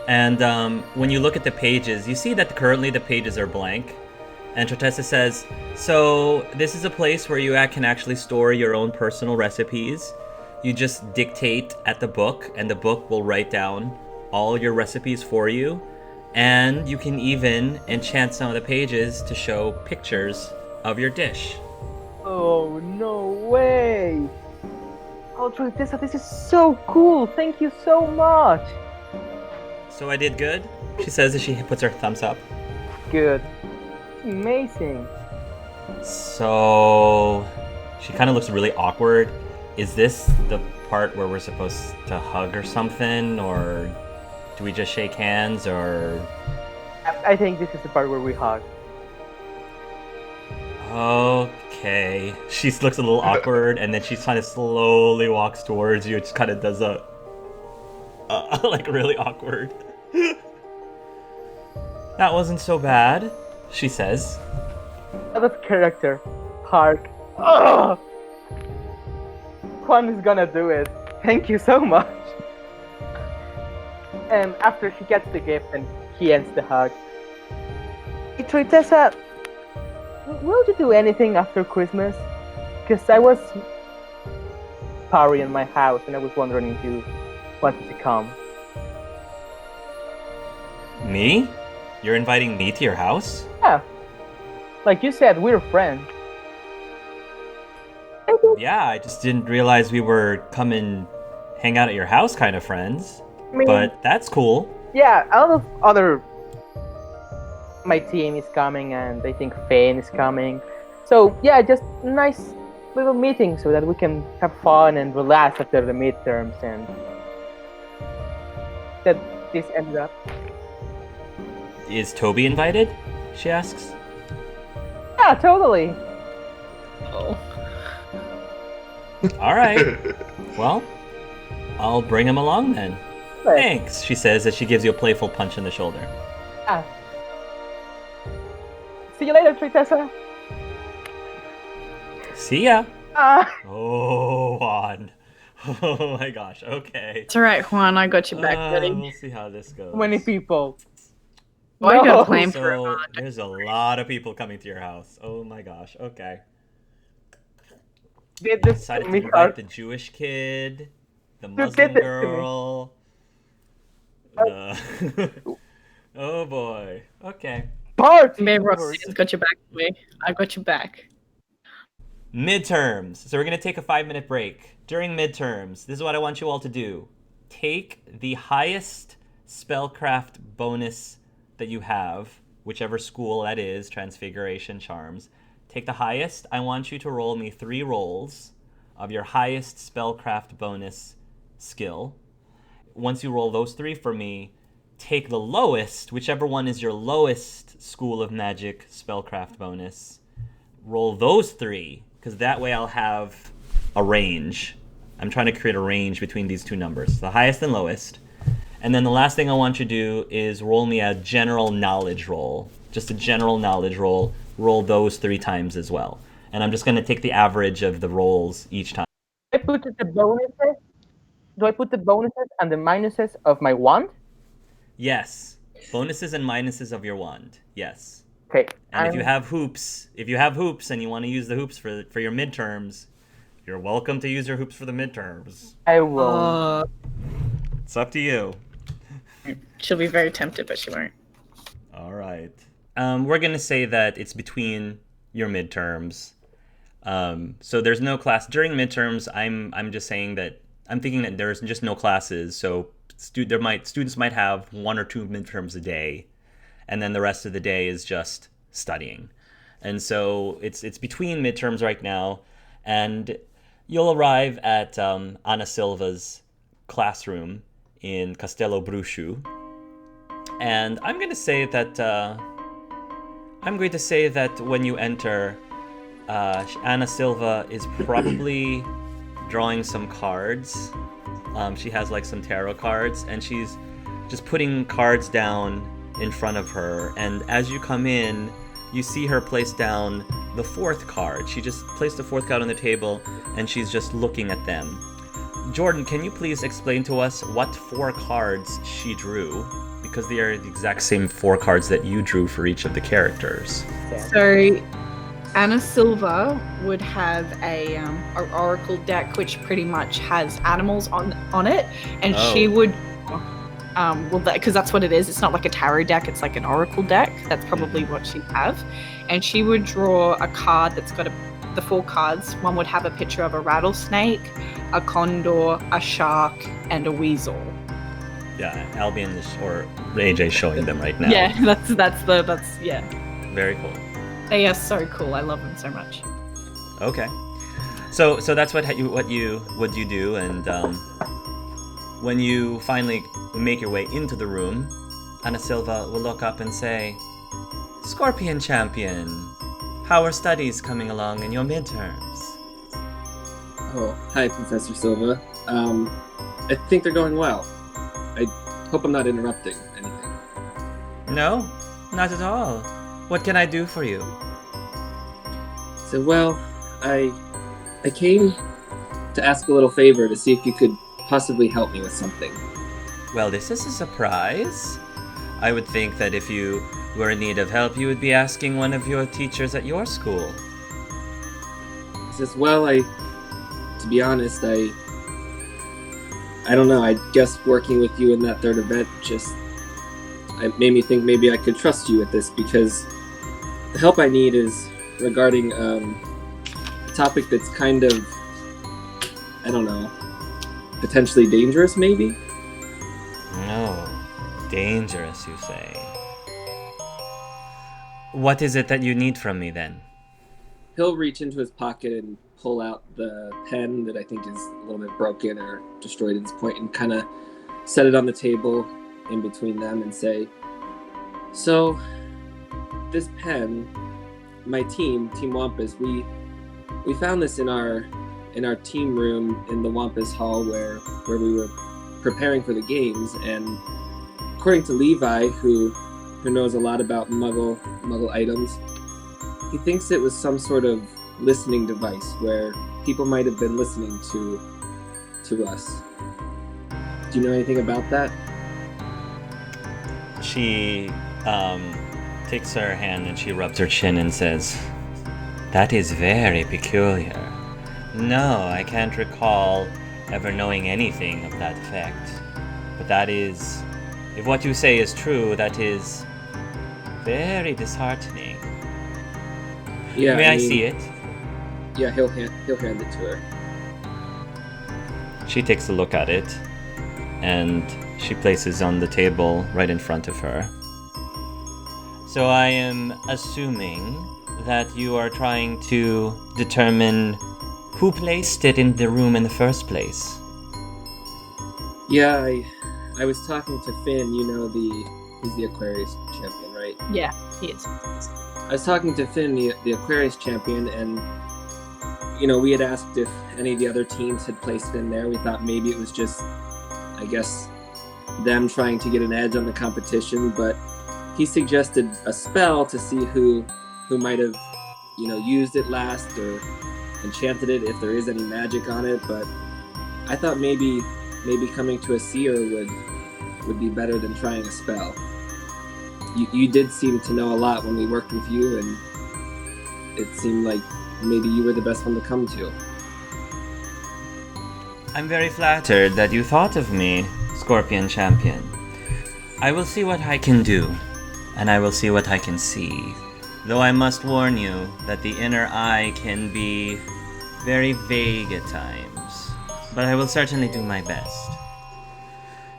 And when you look at the pages, you see that currently the pages are blank. And Trotessa says, so this is a place where you can actually store your own personal recipes. You just dictate at the book, and the book will write down all your recipes for you. And you can even enchant some of the pages to show pictures of your dish. Oh, no way! Oh, Trotessa, this is so cool! Thank you so much! So I did good, she says as she puts her thumbs up. Good. Amazing. So she kind of looks really awkward. Is this the part where we're supposed to hug or something? Or do we just shake hands? Or I think this is the part where we hug. okay. She looks a little awkward, and then she kind of slowly walks towards you. It just kind of does a like really awkward. That wasn't so bad, she says. Out of character. Hark. Ugh! Juan is gonna do it. Thank you so much. And after she gets the gift and he ends the hug. Hey, Trotessa, will you do anything after Christmas? Because I was party in my house and I was wondering if you wanted to come. Me? You're inviting me to your house? Yeah. Like you said, we're friends. Yeah, I just didn't realize we were coming hang out at your house kind of friends. I mean, But that's cool. yeah, a lot of other... My team is coming and I think Fane is coming. So yeah, just nice little meeting so that we can have fun and relax after the midterms and... That this ended up. Is Toby invited? She asks. Yeah, totally. Oh. Alright. Well, I'll bring him along then. But, Thanks, she says as she gives you a playful punch in the shoulder. yeah. See you later, Trotessa. See ya! Ah. Oh, Juan. Oh my gosh, okay. It's alright, Juan. I got your back, buddy. We'll see how this goes. Many people. Oh, I got No. a plan for So, it. there's a lot of people coming to your house. Oh my gosh, okay. Did this Decided to to me invite hard. the Jewish kid, the did Muslim this to me. girl, the... Oh boy, okay. Party! Babe Roxanne's got your back, boy. I got your back. Midterms. So we're going to take a 5-minute break. During midterms, this is what I want you all to do. Take the highest spellcraft bonus that you have, whichever school that is, Transfiguration, Charms. Take the highest. I want you to roll me 3 rolls of your highest spellcraft bonus skill. Once you roll those 3 for me, take the lowest, whichever one is your lowest School of Magic spellcraft bonus. Roll those 3, because that way I'll have a range. I'm trying to create a range between these 2 numbers, the highest and lowest. And then the last thing I want you to do is roll me a general knowledge roll. Just a general knowledge roll. Roll those 3 times as well. And I'm just going to take the average of the rolls each time. I put the bonuses. Do I put the bonuses and the minuses of my wand? Yes. Bonuses and minuses of your wand. Yes. Okay. And if you have hoops and you want to use the hoops for your midterms, you're welcome to use your hoops for the midterms. I will. It's up to you. She'll be very tempted, but she won't. All right. We're going to say that it's between your midterms. So there's no class during midterms. I'm just saying that I'm thinking that there's just no classes. So students might have 1 or 2 midterms a day, and then the rest of the day is just studying. And so it's between midterms right now, and you'll arrive at Ana Silva's classroom in Castelo Bruxo. And I'm going to say that when you enter, Ana Silva is probably drawing some cards. She has like some tarot cards, and she's just putting cards down in front of her. And as you come in, you see her place down the 4th card. She just placed the 4th card on the table, and she's just looking at them. Jordan, can you please explain to us what 4 cards she drew? because they are the exact same 4 cards that you drew for each of the characters. So Anna Silva would have a oracle deck which pretty much has animals on it, and she would because that's what it is. It's not like a tarot deck, it's like an oracle deck. That's probably what she'd have. And she would draw a card that's got the 4 cards. One would have a picture of a rattlesnake, a condor, a shark, and a weasel. Yeah, Albion or AJ showing them right now. Yeah, that's yeah. Very cool. They are so cool. I love them so much. Okay, so that's what you do, and when you finally make your way into the room, Ana Silva will look up and say, "Scorpion Champion, how are studies coming along in your midterms?" Oh, hi, Professor Silva. I think they're going well. I hope I'm not interrupting anything. No, not at all. What can I do for you? So, well, I came to ask a little favor to see if you could possibly help me with something. Well, this is a surprise. I would think that if you were in need of help, you would be asking one of your teachers at your school. He says, well, to be honest, I don't know, I guess working with you in that third event it made me think maybe I could trust you with this, because the help I need is regarding a topic that's kind of, I don't know, potentially dangerous, maybe? No, dangerous, you say. What is it that you need from me, then? He'll reach into his pocket and pull out the pen that I think is a little bit broken or destroyed at this point, and kind of set it on the table in between them and say, so, this pen, my Team Wampus, we found this in our team room in the Wampus Hall where we were preparing for the games, and according to Levi, who knows a lot about Muggle items, he thinks it was some sort of listening device where people might have been listening to us. Do you know anything about that? She takes her hand and she rubs her chin and says, "That is very peculiar. No, I can't recall ever knowing anything of that effect. But that is, if what you say is true, that is very disheartening." Yeah. May I see it? Yeah, he'll hand it to her. She takes a look at it, and she places on the table right in front of her. So I am assuming that you are trying to determine who placed it in the room in the first place. Yeah, I was talking to Finn, he's the Aquarius champion, right? Yeah, he is. I was talking to Finn, the Aquarius champion, and we had asked if any of the other teams had placed it in there. We thought maybe it was just, I guess, them trying to get an edge on the competition, but he suggested a spell to see who might have, used it last or enchanted it, if there is any magic on it. But I thought maybe coming to a seer would be better than trying a spell. You did seem to know a lot when we worked with you, and it seemed like maybe you were the best one to come to. I'm very flattered that you thought of me, Scorpion Champion. I will see what I can do, and I will see what I can see. Though I must warn you that the inner eye can be very vague at times, but I will certainly do my best.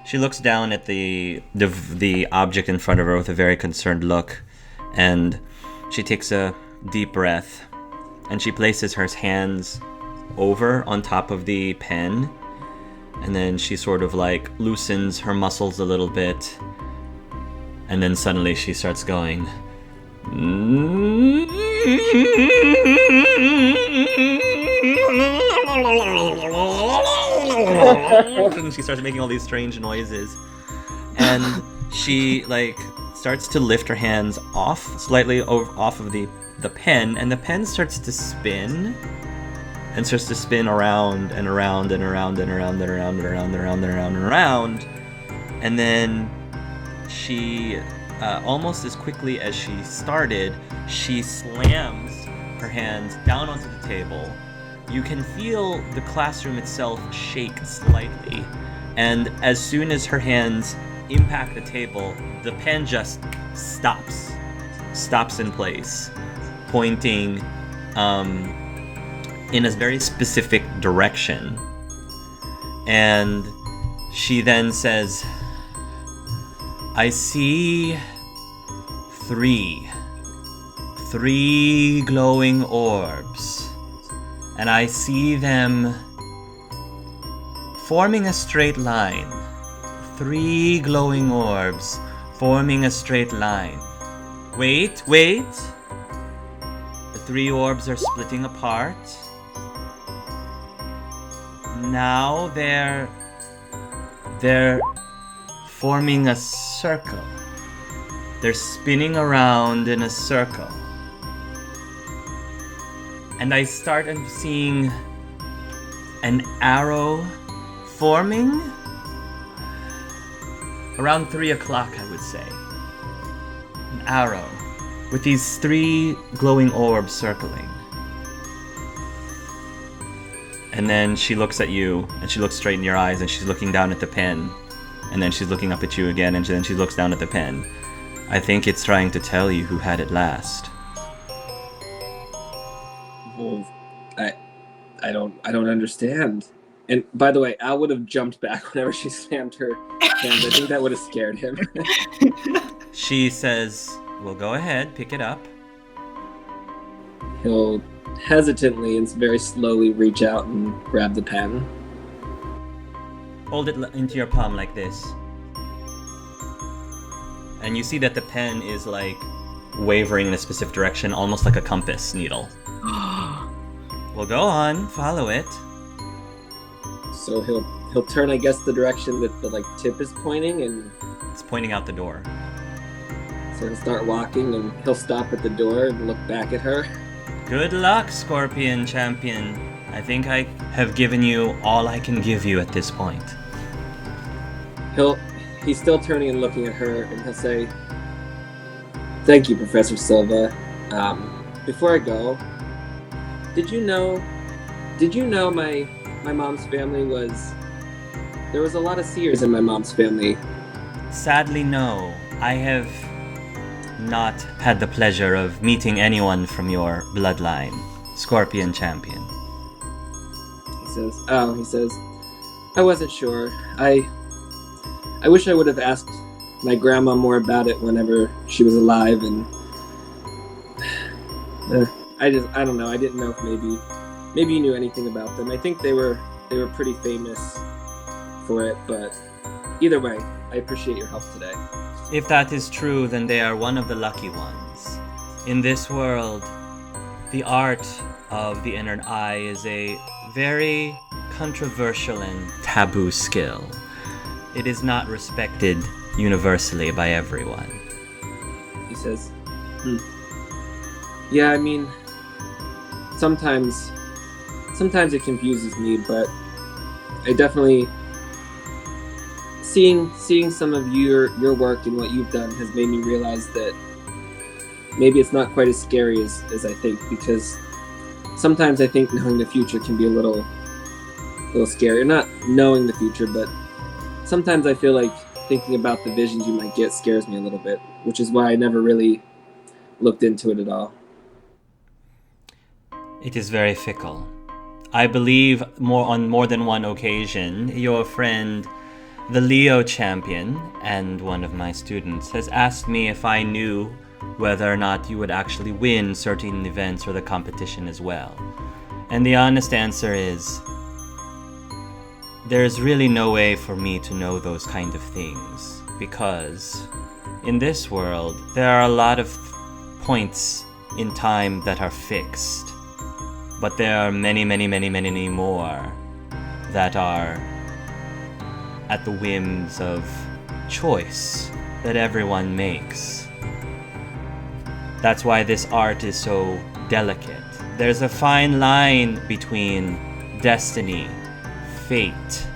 She looks down at the object in front of her with a very concerned look, and she takes a deep breath, and she places her hands over on top of the pen, and then she sort of like loosens her muscles a little bit, and then suddenly she starts going. And she starts making all these strange noises, and she starts to lift her hands slightly off of the pen, and the pen starts to spin and starts to spin around and around and around and around and around and around and around and around and around, and then she, almost as quickly as she started, she slams her hands down onto the table. You can feel the classroom itself shake slightly, and as soon as her hands impact the table, the pen just stops in place, pointing in a very specific direction. And she then says, I see three glowing orbs, and I see them forming a straight line. 3 glowing orbs forming a straight line. Wait! The 3 orbs are splitting apart. Now they're forming a circle. They're spinning around in a circle. And I start seeing an arrow forming around 3 o'clock, I would say. An arrow with these 3 glowing orbs circling. And then she looks at you, and she looks straight in your eyes, and she's looking down at the pen. And then she's looking up at you again, and then she looks down at the pen. I think it's trying to tell you who had it last. Well, I don't understand. And by the way, Al would have jumped back whenever she slammed her hand. I think that would have scared him. She says, well, go ahead, pick it up. He'll hesitantly and very slowly reach out and grab the pen. Hold it into your palm like this. And you see that the pen is like wavering in a specific direction, almost like a compass needle. Well, go on, follow it. So he'll turn, I guess, the direction that the tip is pointing, and It's pointing out the door. so he'll start walking, and he'll stop at the door and look back at her. Good luck, Scorpion Champion. I think I have given you all I can give you at this point. He's still turning and looking at her, and he'll say, "Thank you, Professor Silva. Before I go, did you know my mom's family there was a lot of seers in my mom's family?" Sadly, no. I have not had the pleasure of meeting anyone from your bloodline, Scorpion Champion. He says, "I wasn't sure. I wish I would have asked my grandma more about it whenever she was alive, and I don't know. I didn't know if maybe you knew anything about them. I think they were pretty famous for it, but either way, I appreciate your help today." If that is true, then they are one of the lucky ones. In this world, the art of the inner eye is a very controversial and taboo skill. It is not respected universally by everyone. He says, "Yeah, I mean, sometimes it confuses me, but I definitely seeing some of your work and what you've done has made me realize that maybe it's not quite as scary as I think, because sometimes I think knowing the future can be a little scary. Or not knowing the future, but sometimes I feel like thinking about the visions you might get scares me a little bit, which is why I never really looked into it at all." It is very fickle. I believe on more than one occasion, your friend, the Leo Champion, and one of my students, has asked me if I knew whether or not you would actually win certain events or the competition as well. And the honest answer is, there's really no way for me to know those kind of things, because in this world, there are a lot of points in time that are fixed. But there are many, many, many, many more that are at the whims of choice that everyone makes. That's why this art is so delicate. There's a fine line between destiny, fate,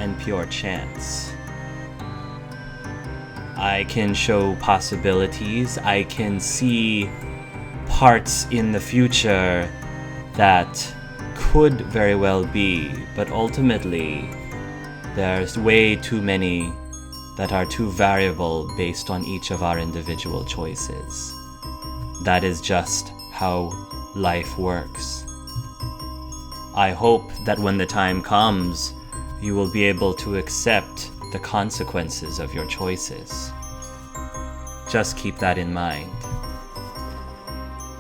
and pure chance. I can show possibilities. I can see parts in the future that could very well be, but ultimately, there's way too many that are too variable based on each of our individual choices. That is just how life works. I hope that when the time comes, you will be able to accept the consequences of your choices. Just keep that in mind.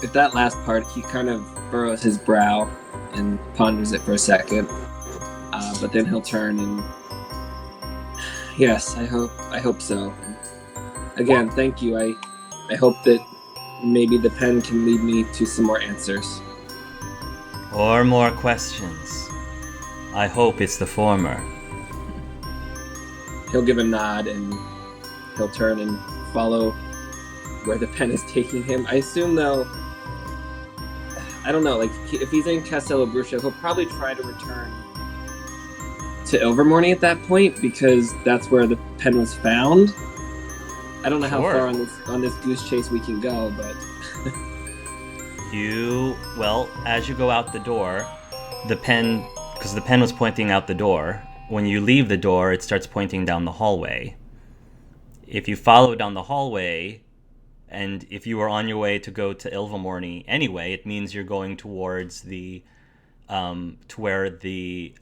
At that last part, he kind of furrows his brow and ponders it for a second. But then he'll turn and... Yes, I hope so. Again, thank you. I hope that maybe the pen can lead me to some more answers. Or more questions. I hope it's the former. He'll give a nod and he'll turn and follow where the pen is taking him. I assume, though, I don't know, like, if he's in Castello Bruscio, he'll probably try to return to Ilvermorny at that point, because that's where the pen was found. I don't know how far on this goose chase we can go, but... As you go out the door, because the pen was pointing out the door, when you leave the door, it starts pointing down the hallway. If you follow down the hallway, and if you were on your way to go to Ilvermorny anyway, it means you're going towards to where the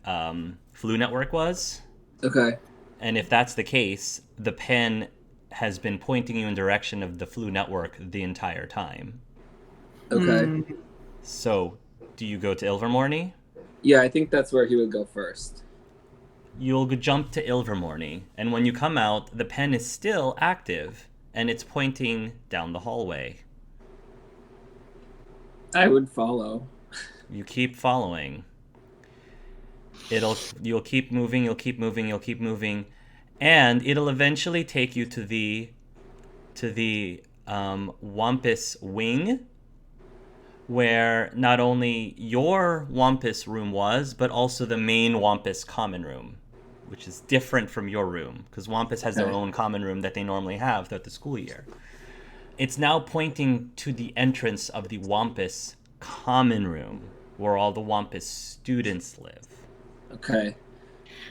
Flu Network was. Okay. And if that's the case, the pen has been pointing you in direction of the Flu Network the entire time. Okay. So, do you go to Ilvermorny? Yeah, I think that's where he would go first. You'll jump to Ilvermorny, and when you come out, the pen is still active, and it's pointing down the hallway. I would follow. You keep following. You'll keep moving, and it'll eventually take you to the Wampus wing, where not only your Wampus room was, but also the main Wampus common room, which is different from your room, because Wampus has their own common room that they normally have throughout the school year. It's now pointing to the entrance of the Wampus common room, where all the Wampus students live. Okay.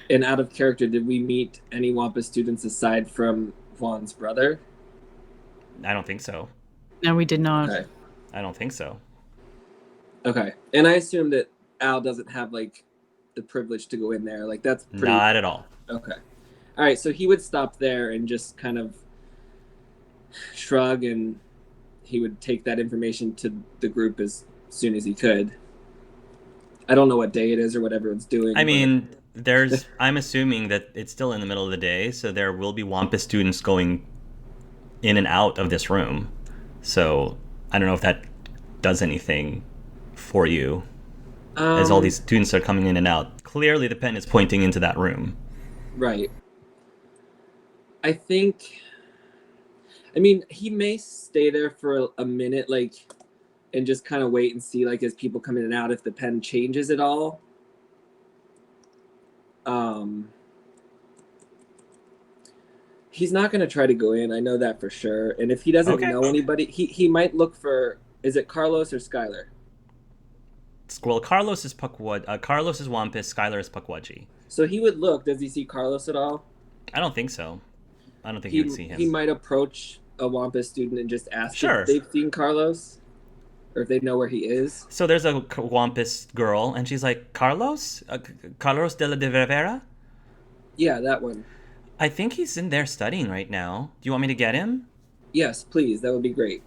And out of character, did we meet any Wampus students aside from Juan's brother? I don't think so. No, we did not. Okay. I don't think so. Okay. And I assume that Al doesn't have, like, the privilege to go in there. Like, that's pretty... Not at all. Okay. All right, so he would stop there and just kind of shrug, and he would take that information to the group as soon as he could. I don't know what day it is or what everyone's doing. I mean, I'm assuming that it's still in the middle of the day, so there will be Wampus students going in and out of this room. So I don't know if that does anything for you, as all these students are coming in and out. Clearly the pen is pointing into that room. Right. I mean, he may stay there for a minute, like, and just kind of wait and see, like, as people come in and out, if the pen changes at all. He's not going to try to go in. I know that for sure. And if he doesn't know anybody, he might look for, is it Carlos or Skylar? Well, Carlos is Carlos is Wampus, Skylar is Pukwudgie. So he would look. Does he see Carlos at all? I don't think so. I don't think he would see him. He might approach a Wampus student and just ask if they've seen Carlos, or if they know where he is. So there's a Wampus girl, and she's like, Carlos? Carlos de la de Rivera? Yeah, that one. I think he's in there studying right now. Do you want me to get him? Yes, please. That would be great.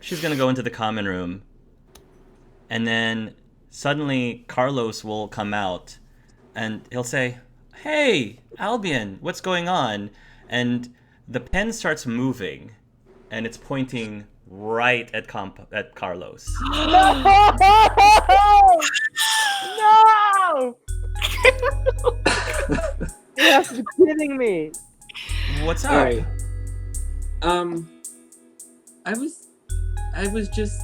She's going to go into the common room. And then suddenly Carlos will come out and he'll say, "Hey, Albion, what's going on?" And the pen starts moving and it's pointing right at Carlos. No! No! You have to be kidding me. What's up? All right. I was just...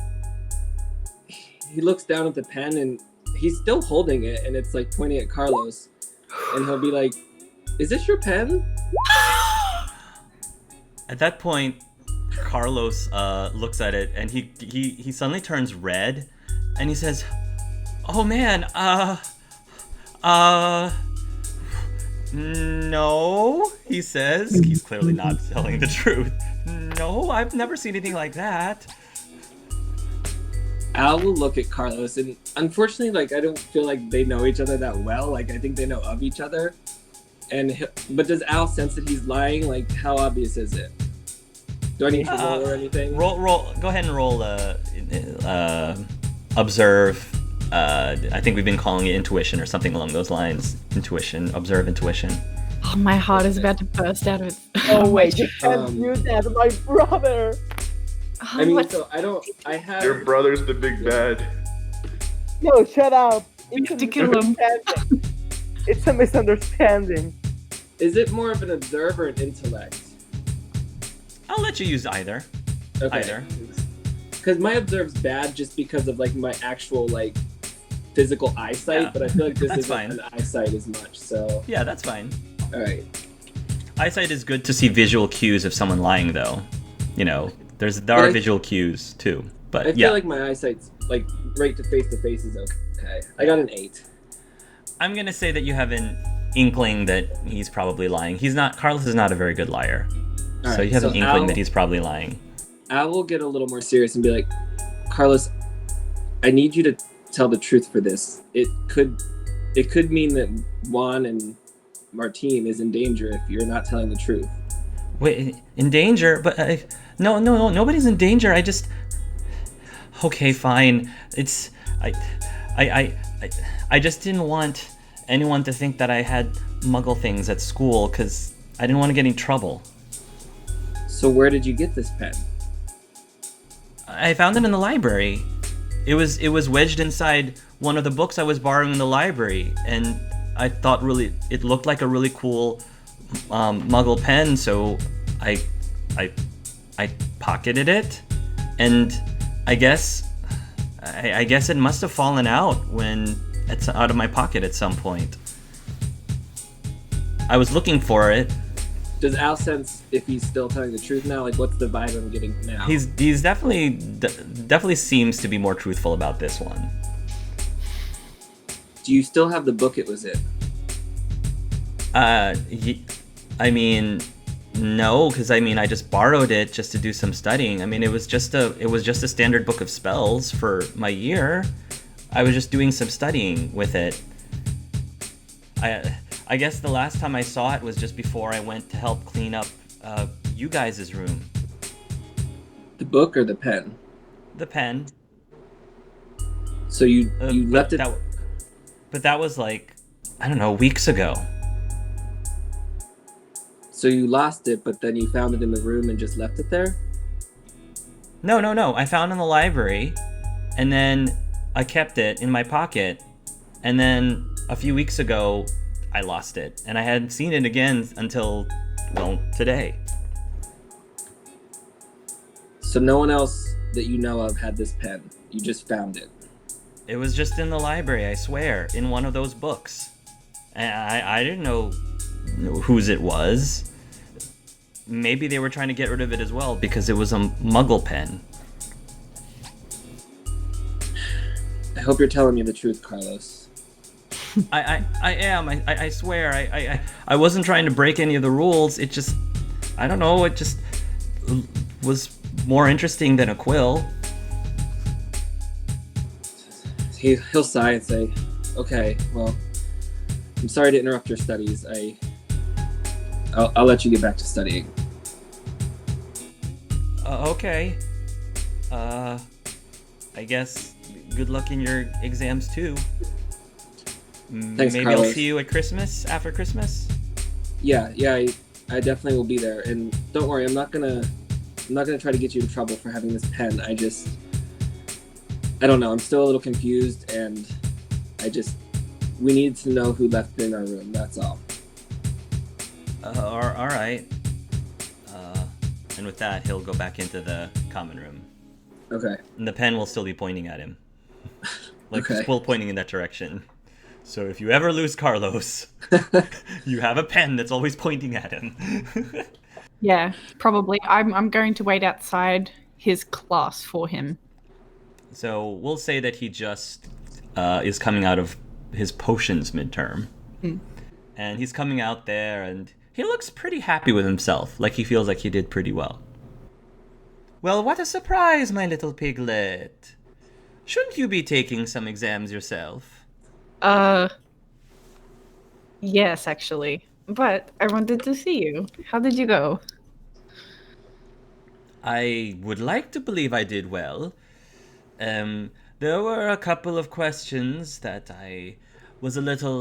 He looks down at the pen and he's still holding it and it's like pointing at Carlos. And he'll be like, "Is this your pen?" At that point, Carlos looks at it and he suddenly turns red, and he says, "Oh man, no," he says. He's clearly not telling the truth. "No, I've never seen anything like that." Al will look at Carlos, and unfortunately, like, I don't feel like they know each other that well. Like, I think they know of each other. But does Al sense that he's lying? Like, how obvious is it? Do I need to roll or anything? Roll. Go ahead and roll. Observe. I think we've been calling it intuition or something along those lines. Intuition. Observe intuition. Oh, my heart is about to burst out of. Oh wait, you can't do that, my brother. Oh, I mean, what- so I have. Your brother's the big bad. No, shut up. We It's a have to kill him. misunderstanding. It's a misunderstanding. Is it more of an observe or an intellect? I'll let you use either. Okay. Either. Because my observe's bad just because of like my actual like physical eyesight, Yeah, but I feel like this that's isn't fine. an eyesight as much. So, Yeah, that's fine. all right. Eyesight is good to see visual cues of someone lying, though. You know, there But are I- visual cues too. But I feel yeah, like my eyesight's like right to face is okay. I got an 8. I'm gonna say that you have an inkling that he's probably lying. Carlos is not a very good liar. So Alright, you have so an inkling Al- that he's probably lying. Al will get a little more serious and be like, Carlos, I need you to tell the truth for this. It could mean that Juan and Martine is in danger if you're not telling the truth. Wait, in danger? But no, nobody's in danger. I just. Okay, fine. It's I just didn't want anyone to think that I had Muggle things at school because I didn't want to get in trouble. So where did you get this pen? I found it in the library. It was wedged inside one of the books I was borrowing in the library, and I thought it looked like a really cool Muggle pen, so I pocketed it, and I guess it must have fallen out when it's out of my pocket at some point. I was looking for it. Does Al sense if he's still telling the truth now? Like, what's the vibe I'm getting now? He's definitely seems to be more truthful about this one. Do you still have the book it was in? I mean, no, because I just borrowed it just to do some studying. I mean, it was just a standard book of spells for my year. I was just doing some studying with it. I guess the last time I saw it was just before I went to help clean up you guys' room. The book or the pen? The pen. So you left it. But that was like, I don't know, weeks ago. So you lost it, but then you found it in the room and just left it there? No. I found it in the library, and then I kept it in my pocket, and then a few weeks ago, I lost it, and I hadn't seen it again until, well, today. So no one else that you know of had this pen. You just found it. It was just in the library, I swear, in one of those books. And I didn't know whose it was. Maybe they were trying to get rid of it as well because it was a Muggle pen. I hope you're telling me the truth, Carlos. I am. I swear. I wasn't trying to break any of the rules. It just, I don't know. It just was more interesting than a quill. He'll sigh and say, "Okay, well, I'm sorry to interrupt your studies. I'll let you get back to studying." Okay. I guess good luck in your exams too. Thanks, Maybe Carlos. I'll see you at Christmas, after Christmas. Yeah, I definitely will be there. And don't worry, I'm not gonna try to get you in trouble for having this pen. I don't know. I'm still a little confused, and we need to know who left it in our room. That's all. All right. And with that, he'll go back into the common room. Okay. And the pen will still be pointing at him. Like, Okay. still pointing in that direction. So if you ever lose Carlos, you have a pen that's always pointing at him. Yeah, probably. I'm going to wait outside his class for him. So we'll say that he just is coming out of his potions midterm. And he's coming out there and he looks pretty happy with himself, like he feels like he did pretty well. Well, what a surprise, my little piglet. Shouldn't you be taking some exams yourself? Yes, actually. But I wanted to see you. How did you go? I would like to believe I did well. There were a couple of questions that I was a little,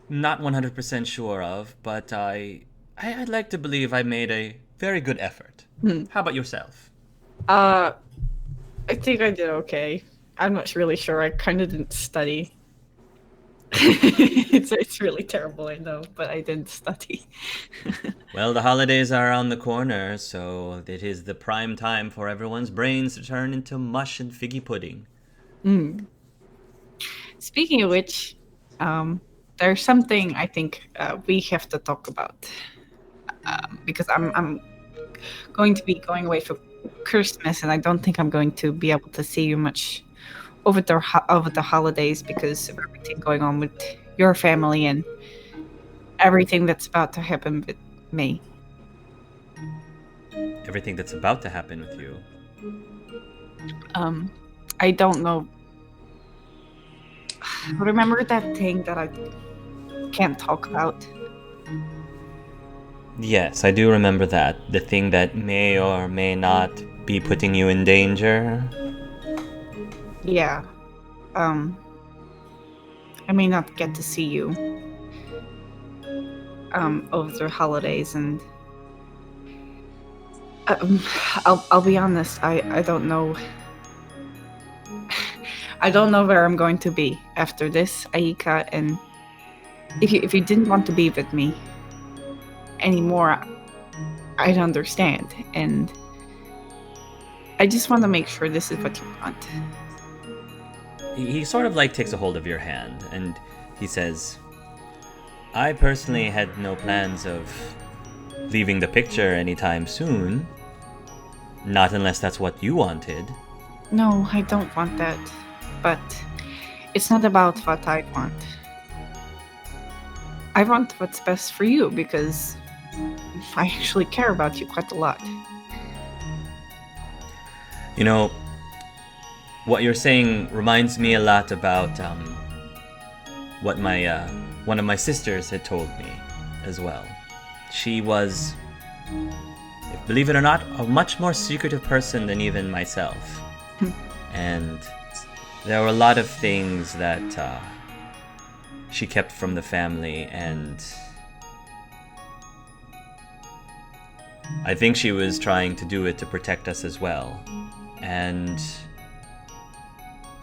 not 100% sure of, but I'd like to believe I made a very good effort. How about yourself? I think I did okay. I'm not really sure. I kind of didn't study. It's really terrible, I know, but I didn't study. Well, the holidays are around the corner, so it is the prime time for everyone's brains to turn into mush and figgy pudding. Speaking of which, there's something I think we have to talk about because I'm going to be going away for Christmas, and I don't think I'm going to be able to see you much over the holidays because of everything going on with your family and everything that's about to happen with me. Everything that's about to happen with you. I don't know. Remember that thing that I can't talk about? Yes, I do remember that. The thing that may or may not be putting you in danger. Yeah. I may not get to see you over the holidays, and I'll be honest, I don't know. I don't know where I'm going to be after this, Aika, and if you didn't want to be with me anymore, I'd understand, and I just want to make sure this is what you want. He sort of like takes a hold of your hand and he says, I personally had no plans of leaving the picture anytime soon. Not unless that's what you wanted. No, I don't want that. But it's not about what I want. I want what's best for you because I actually care about you quite a lot. You know, what you're saying reminds me a lot about what my one of my sisters had told me as well. She was, believe it or not, a much more secretive person than even myself. And there were a lot of things that she kept from the family, and I think she was trying to do it to protect us as well. And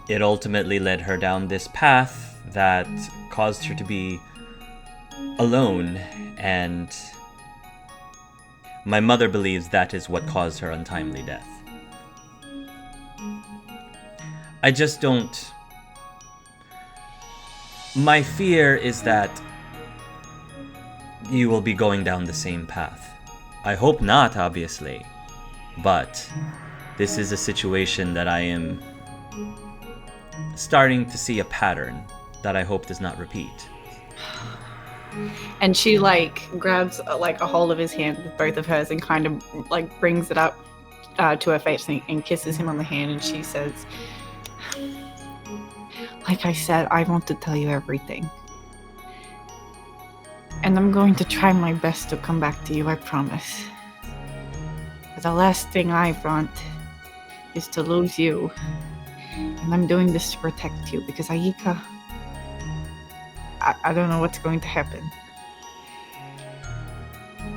it ultimately led her down this path that caused her to be alone, and my mother believes that is what caused her untimely death. I just don't... My fear is that you will be going down the same path. I hope not, obviously, but this is a situation that I am starting to see a pattern that I hope does not repeat. And she grabs a hold of his hand with both of hers and kind of brings it up to her face and kisses him on the hand, and she says, like I said, I want to tell you everything. And I'm going to try my best to come back to you, I promise. But the last thing I want is to lose you. And I'm doing this to protect you because Aika, I don't know what's going to happen.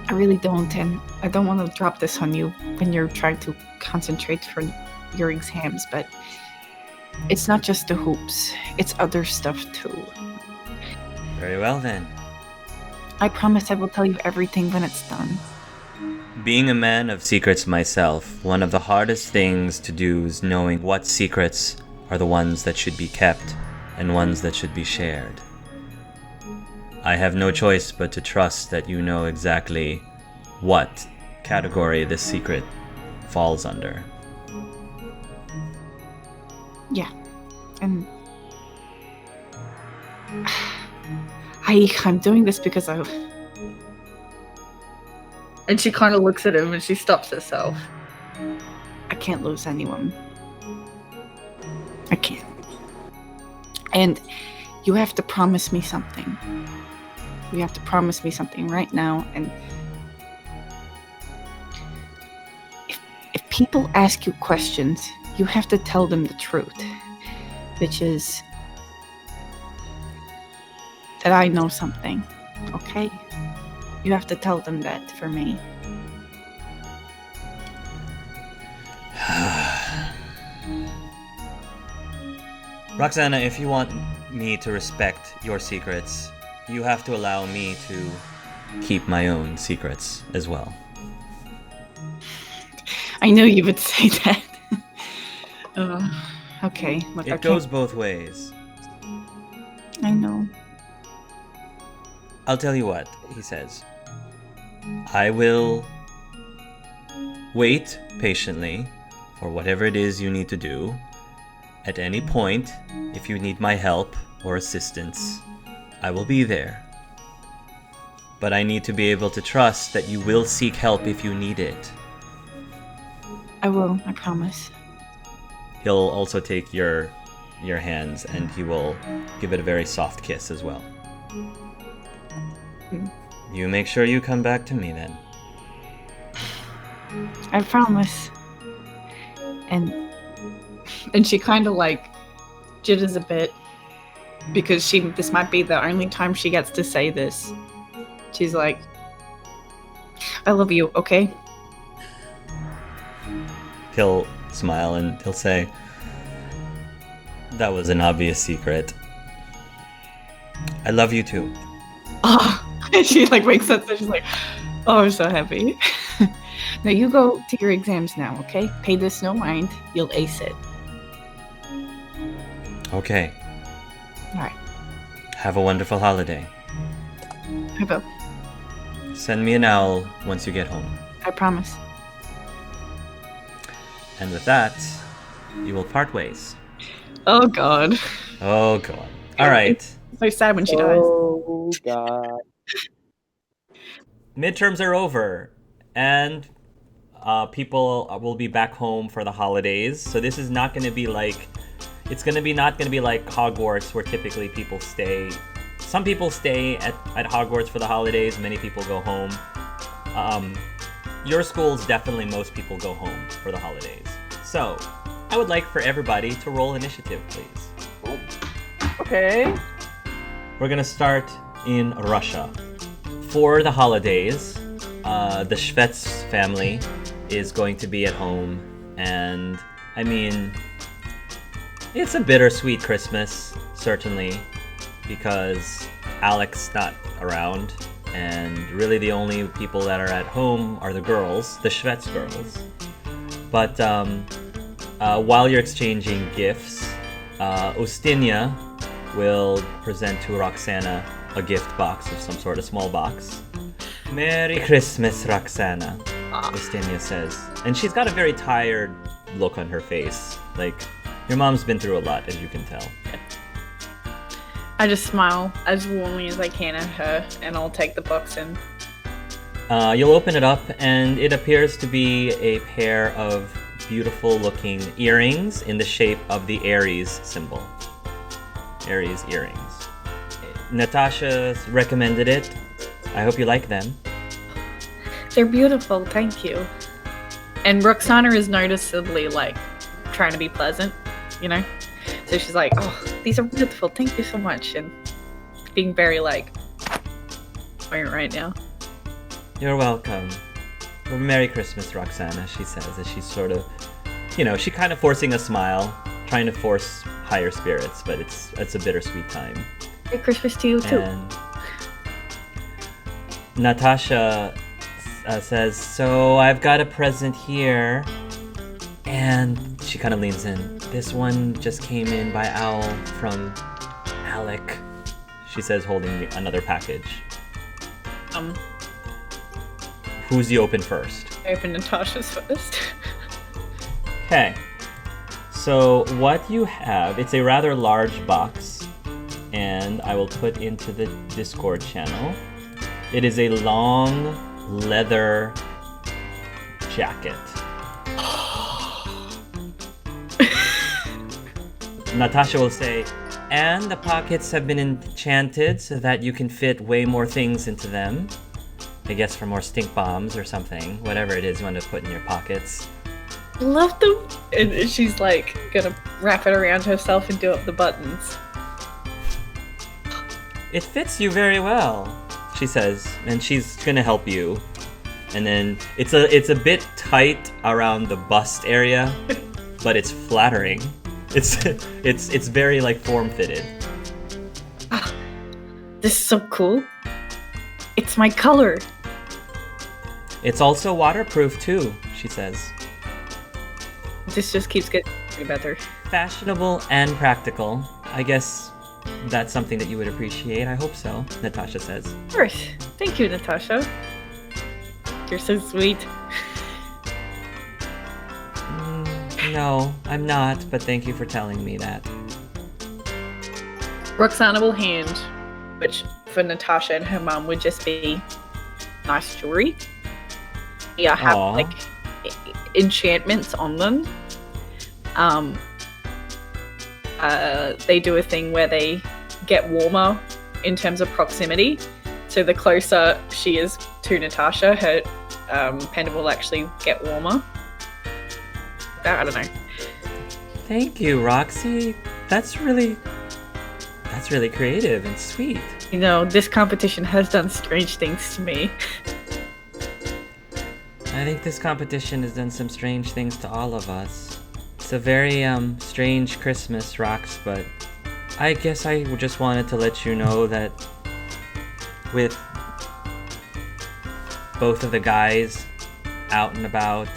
I really don't, and I don't want to drop this on you when you're trying to concentrate for your exams, but it's not just the hoops, it's other stuff too. Very well then. I promise I will tell you everything when it's done. Being a man of secrets myself, one of the hardest things to do is knowing what secrets are the ones that should be kept and ones that should be shared. I have no choice but to trust that you know exactly what category this secret falls under. Yeah. And I'm doing this because I... And she kind of looks at him and she stops herself. I can't lose anyone. I can't. And you have to promise me something. You have to promise me something right now. And if people ask you questions, you have to tell them the truth. Which is that I know something. Okay? You have to tell them that for me. Roxana, if you want me to respect your secrets, you have to allow me to keep my own secrets as well. I knew you would say that. Okay. Look, It goes both ways. I know. I'll tell you what, he says. I will wait patiently for whatever it is you need to do. At any point, if you need my help or assistance, I will be there. But I need to be able to trust that you will seek help if you need it. I will, I promise. He'll also take your hands and he will give it a very soft kiss as well. You make sure you come back to me then. I promise. And she kind of like jitters a bit because this might be the only time she gets to say this. She's like, I love you, okay? He'll smile and he'll say, that was an obvious secret. I love you too. Oh, and she like wakes up and she's like, oh, I'm so happy. Now you go to your exams now, okay? Pay this no mind. You'll ace it. Okay. Alright. Have a wonderful holiday. I will. Send me an owl once you get home. I promise. And with that, you will part ways. Oh god. Oh god. Alright. So sad when she dies. Oh god. Midterms are over, and people will be back home for the holidays. So this is not going to be like, it's going to be not going to be like Hogwarts, where typically people stay. Some people stay at Hogwarts for the holidays. Many people go home. Your schools, definitely most people go home for the holidays. So I would like for everybody to roll initiative, please. Okay. We're going to start in Russia. For the holidays, the Shvets family is going to be at home, and I mean, it's a bittersweet Christmas, certainly, because Alex's not around, and really the only people that are at home are the girls, the Shvets girls. But while you're exchanging gifts, Ustinya will present to Roxana a gift box of some sort, a small box. Merry Christmas, Roxana, Ustinya says. And she's got a very tired look on her face. Like, your mom's been through a lot, as you can tell. I just smile as warmly as I can at her, and I'll take the box in. You'll open it up, and it appears to be a pair of beautiful-looking earrings in the shape of the Aries symbol. Aries earrings. Natasha recommended it. I hope you like them. They're beautiful, thank you. And Roxana is noticeably, like, trying to be pleasant, you know? So she's like, oh, these are beautiful, thank you so much. And being very, like, right now. You're welcome. Well, Merry Christmas, Roxana, she says, as she's sort of, you know, she kind of forcing a smile, trying to force higher spirits, but it's a bittersweet time. Merry Christmas to you, too. And Natasha says, so I've got a present here, and she kind of leans in. This one just came in by Owl from Alec, she says, holding another package. who's you open first? I open Natasha's first. Okay. So what you have, it's a rather large box, and I will put into the Discord channel. It is a long leather jacket. Natasha will say, and the pockets have been enchanted so that you can fit way more things into them. I guess for more stink bombs or something, whatever it is you want to put in your pockets. Love them. And she's like gonna wrap it around herself and do up the buttons. It fits you very well, she says, and she's gonna help you. And then it's a bit tight around the bust area, but it's flattering. It's very like form-fitted. Ah, this is so cool. It's my color. It's also waterproof too, she says. This just keeps getting better. Fashionable and practical. I guess that's something that you would appreciate. I hope so, Natasha says. Of course. Thank you, Natasha. You're so sweet. No, I'm not, but thank you for telling me that. Roxana will hand, which for Natasha and her mum would just be nice jewelry. Yeah, have Aw. like enchantments on them. They do a thing where they get warmer in terms of proximity. So the closer she is to Natasha, her pendant will actually get warmer. I don't know. Thank you, Roxy. That's really creative and sweet. You know, this competition has done strange things to me. I think this competition has done some strange things to all of us. It's a very strange Christmas, Rox, but I guess I just wanted to let you know that with both of the guys out and about,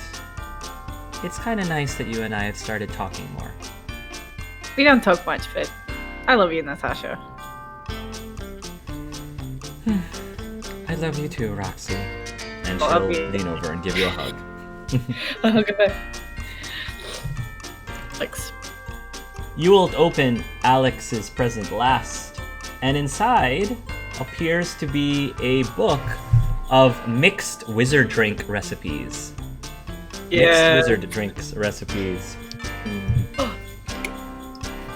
it's kind of nice that you and I have started talking more. We don't talk much, but I love you, Natasha. I love you too, Roxy. And I she'll love you. lean over and give you a hug. I'll hug her back. Thanks. You will open Alex's present last, and inside appears to be a book of mixed wizard drink recipes. Yeah. Mixed wizard drinks recipes.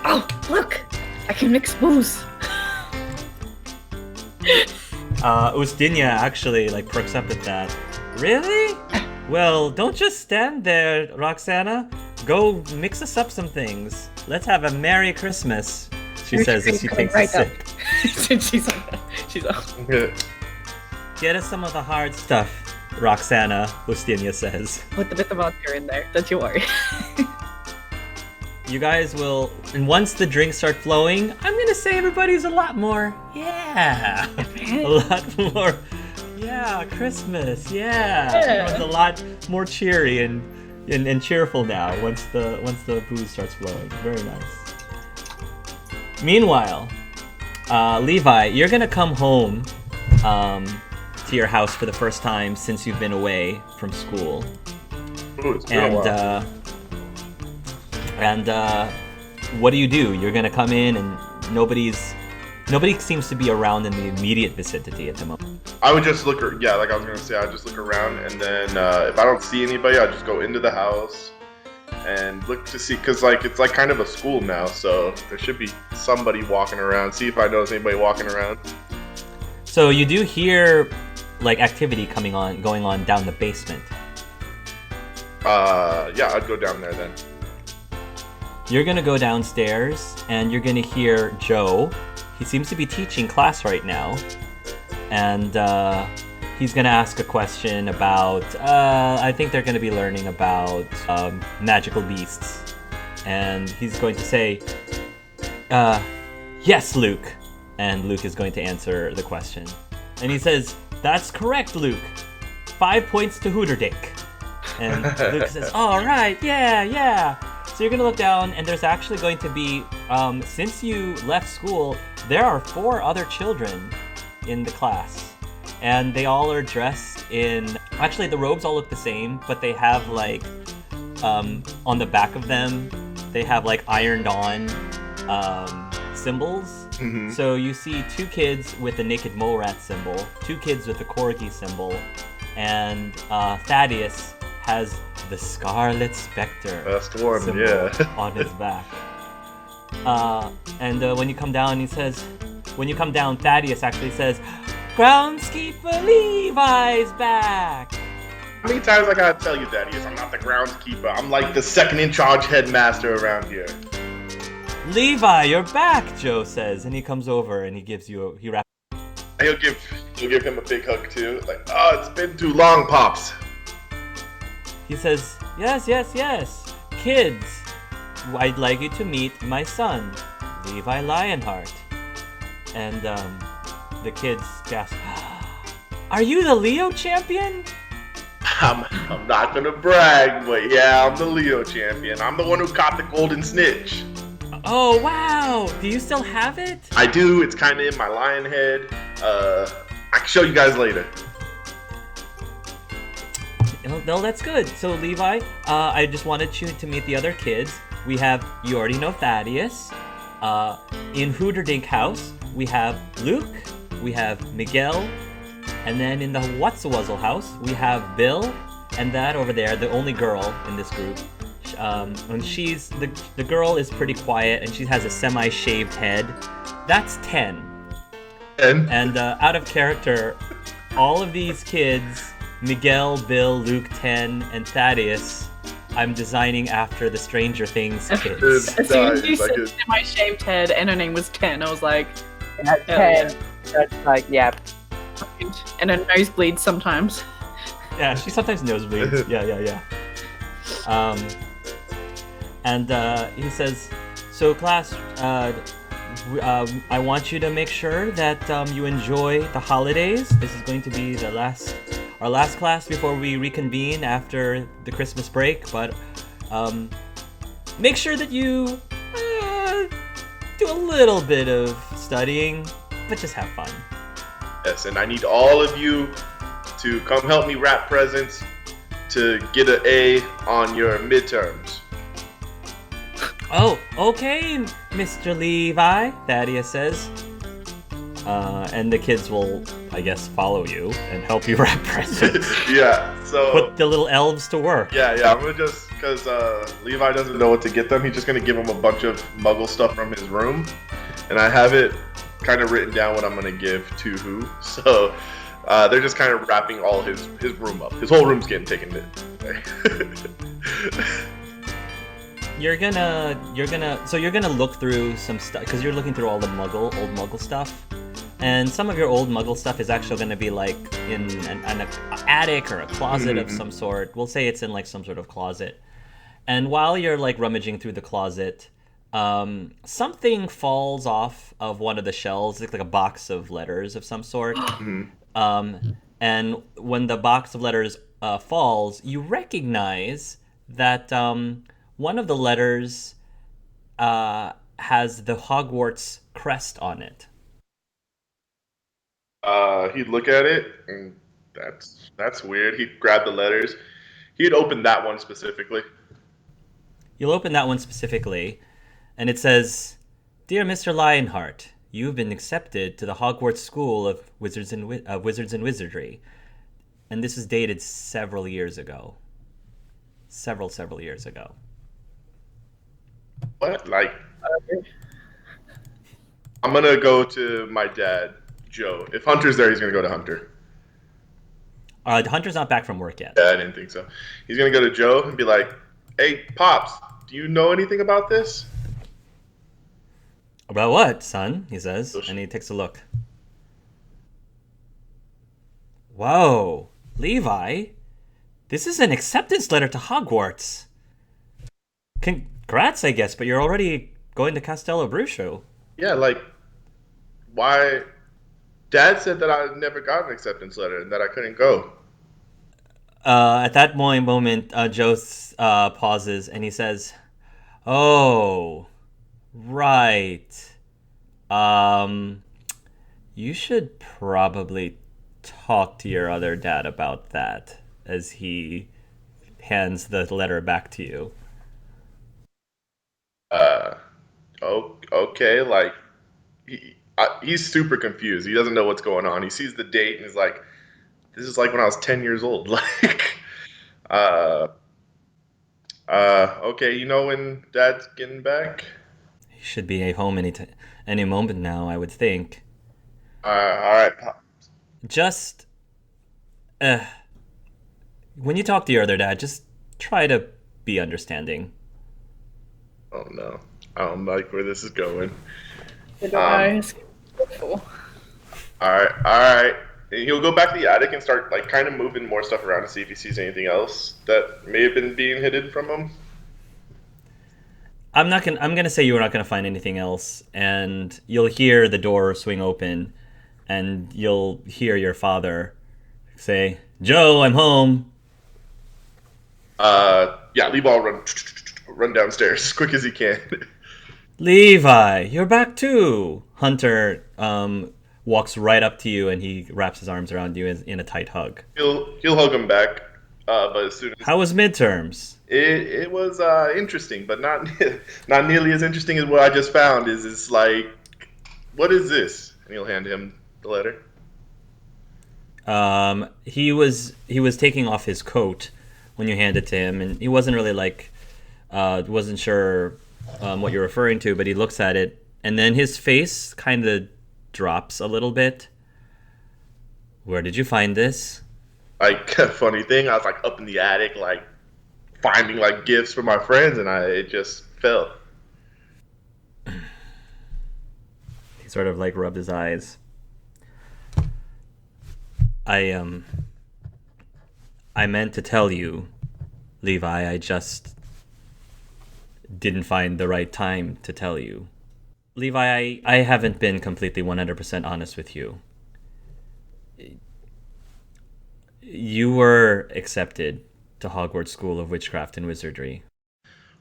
Oh, look! I can mix booze. Ustinia actually perks up at that. Really? Well, don't just stand there, Roxana. Go mix us up some things. Let's have a Merry Christmas, she says as she takes a sip. she's like, Get us some of the hard stuff, Roxana, Ustinia says. Put a bit of vodka in there, don't you worry. You guys will, and once the drinks start flowing, I'm gonna say everybody's a lot more, yeah, a lot more, yeah, Christmas, yeah. Everyone's a lot more cheery and cheerful now once the booze starts flowing. Very nice. Meanwhile, Levi, you're gonna come home to your house for the first time since you've been away from school. Ooh, it's been a while. And what do? You're gonna come in and nobody seems to be around in the immediate vicinity at the moment. I would just look, like I was gonna say, I'd just look around, and then if I don't see anybody, I'd just go into the house and look to see, because it's kind of a school now, so there should be somebody walking around. See if I notice anybody walking around. So you do hear activity going on down the basement. Yeah, I'd go down there then. You're gonna go downstairs and you're gonna hear Joe. He seems to be teaching class right now, and he's gonna ask a question about. I think they're gonna be learning about magical beasts, and he's going to say, "Yes, Luke," and Luke is going to answer the question, and he says, "That's correct, Luke. 5 points to Hooterdick." And Luke says, "All right, yeah." So you're gonna look down, and there's actually going to be, since you left school, there are 4 other children in the class, and they all are dressed in. Actually, the robes all look the same, but they have like on the back of them, they have like ironed-on symbols. Mhm. So you see 2 kids with the naked mole rat symbol, 2 kids with the corgi symbol, and Thaddeus has the Scarlet Spectre Best one, symbol yeah. on his back. And when you come down, Thaddeus actually says, "Groundskeeper Levi's back." How many times I gotta tell you, Thaddeus, I'm not the groundskeeper. I'm like the second in charge headmaster around here. "Levi, you're back," Joe says, and he comes over and he wraps. He'll give him a big hug too. Like, oh, it's been too long, Pops. He says, yes, kids, I'd like you to meet my son, Levi Lionheart. And the kids gasp, "Are you the Leo champion?" I'm not gonna brag, but yeah, I'm the Leo champion. I'm the one who caught the golden snitch. Oh, wow. Do you still have it? I do. It's kind of in my lion head. I can show you guys later. No, that's good. So, Levi, I just wanted you to meet the other kids. You already know Thaddeus. In Hooterdink House, we have Luke, we have Miguel, and then in the What's-a-Wuzzle house, we have Bill, and that over there, the only girl in this group. And the girl is pretty quiet, and she has a semi-shaved head. That's 10. And out of character, all of these kids, Miguel, Bill, Luke, 10, and Thaddeus, I'm designing after the Stranger Things kids. As soon as you said semi-shaved head and her name was 10, I was like, At hell 10, that's like, yeah. And her nose bleeds sometimes. Yeah, she sometimes nosebleeds. Yeah. And he says, "So class, I want you to make sure that you enjoy the holidays. This is going to be our last class before we reconvene after the Christmas break. But make sure that you do a little bit of studying, but just have fun." Yes, and I need all of you to come help me wrap presents to get an A on your midterms. "Oh, okay, Mr. Levi," Thaddeus says. And the kids will, I guess, follow you and help you wrap presents. Yeah, so... Put the little elves to work. Yeah, I'm gonna just... Because Levi doesn't know what to get them, he's just gonna give them a bunch of muggle stuff from his room. And I have it kind of written down what I'm gonna give to who. So they're just kind of wrapping all his room up. His whole room's getting taken in. You're gonna look through some stuff, because you're looking through all the old Muggle stuff, and some of your old Muggle stuff is actually gonna be like in an attic or a closet of some sort. We'll say it's in like some sort of closet. And while you're like rummaging through the closet, something falls off of one of the shelves. It's like a box of letters of some sort. And when the box of letters falls, you recognize that one of the letters has the Hogwarts crest on it. He'd look at it, and that's weird. He'd grab the letters. He'd open that one specifically. You'll open that one specifically, and it says, "Dear Mr. Lionheart, you've been accepted to the Hogwarts School of Wizards and Wizardry." And this is dated several years ago. Several years ago. What? Like, I'm gonna go to my dad, Joe. If Hunter's there, he's gonna go to Hunter. Hunter's not back from work yet. Yeah, I didn't think so. He's gonna go to Joe and be like, "Hey, Pops, do you know anything about this?" "About what, son?" he says, and he takes a look. "Whoa, Levi, this is an acceptance letter to Hogwarts. Congrats, I guess, but you're already going to Castello Bruscio." Yeah, like, why? Dad said that I never got an acceptance letter and that I couldn't go. At that moment, Joe pauses and he says, "Oh, right. You should probably talk to your other dad about that as he hands the letter back to you. Okay, like he's super confused. He doesn't know what's going on. He sees the date and he's like, "This is like when I was 10 years old." Like, uh, okay, you know when Dad's getting back? He should be home any moment now, I would think. All right, Pop. Just, when you talk to your other dad, just try to be understanding. Oh no, I don't like where this is going. I don't know. It's awful. All right. And he'll go back to the attic and start like kind of moving more stuff around to see if he sees anything else that may have been being hidden from him. I'm gonna say you're not gonna find anything else, and you'll hear the door swing open, and you'll hear your father say, "Joe, I'm home." Yeah, Levi will run downstairs as quick as he can. Levi, you're back too. Hunter walks right up to you and he wraps his arms around you in a tight hug. He'll hug him back, but as soon as How was midterms? it was interesting, but not not nearly as interesting as what I just found. Is like, what is this? And he'll hand him the letter. He was taking off his coat when you hand it to him, and he wasn't really wasn't sure what you're referring to, but he looks at it, and then his face kind of drops a little bit. Where did you find this? Like, funny thing, I was like up in the attic, like finding like gifts for my friends, and it just fell. He sort of like rubbed his eyes. I meant to tell you, Levi, I just didn't find the right time to tell you. Levi, I haven't been completely 100% honest with you. You were accepted to Hogwarts School of Witchcraft and Wizardry.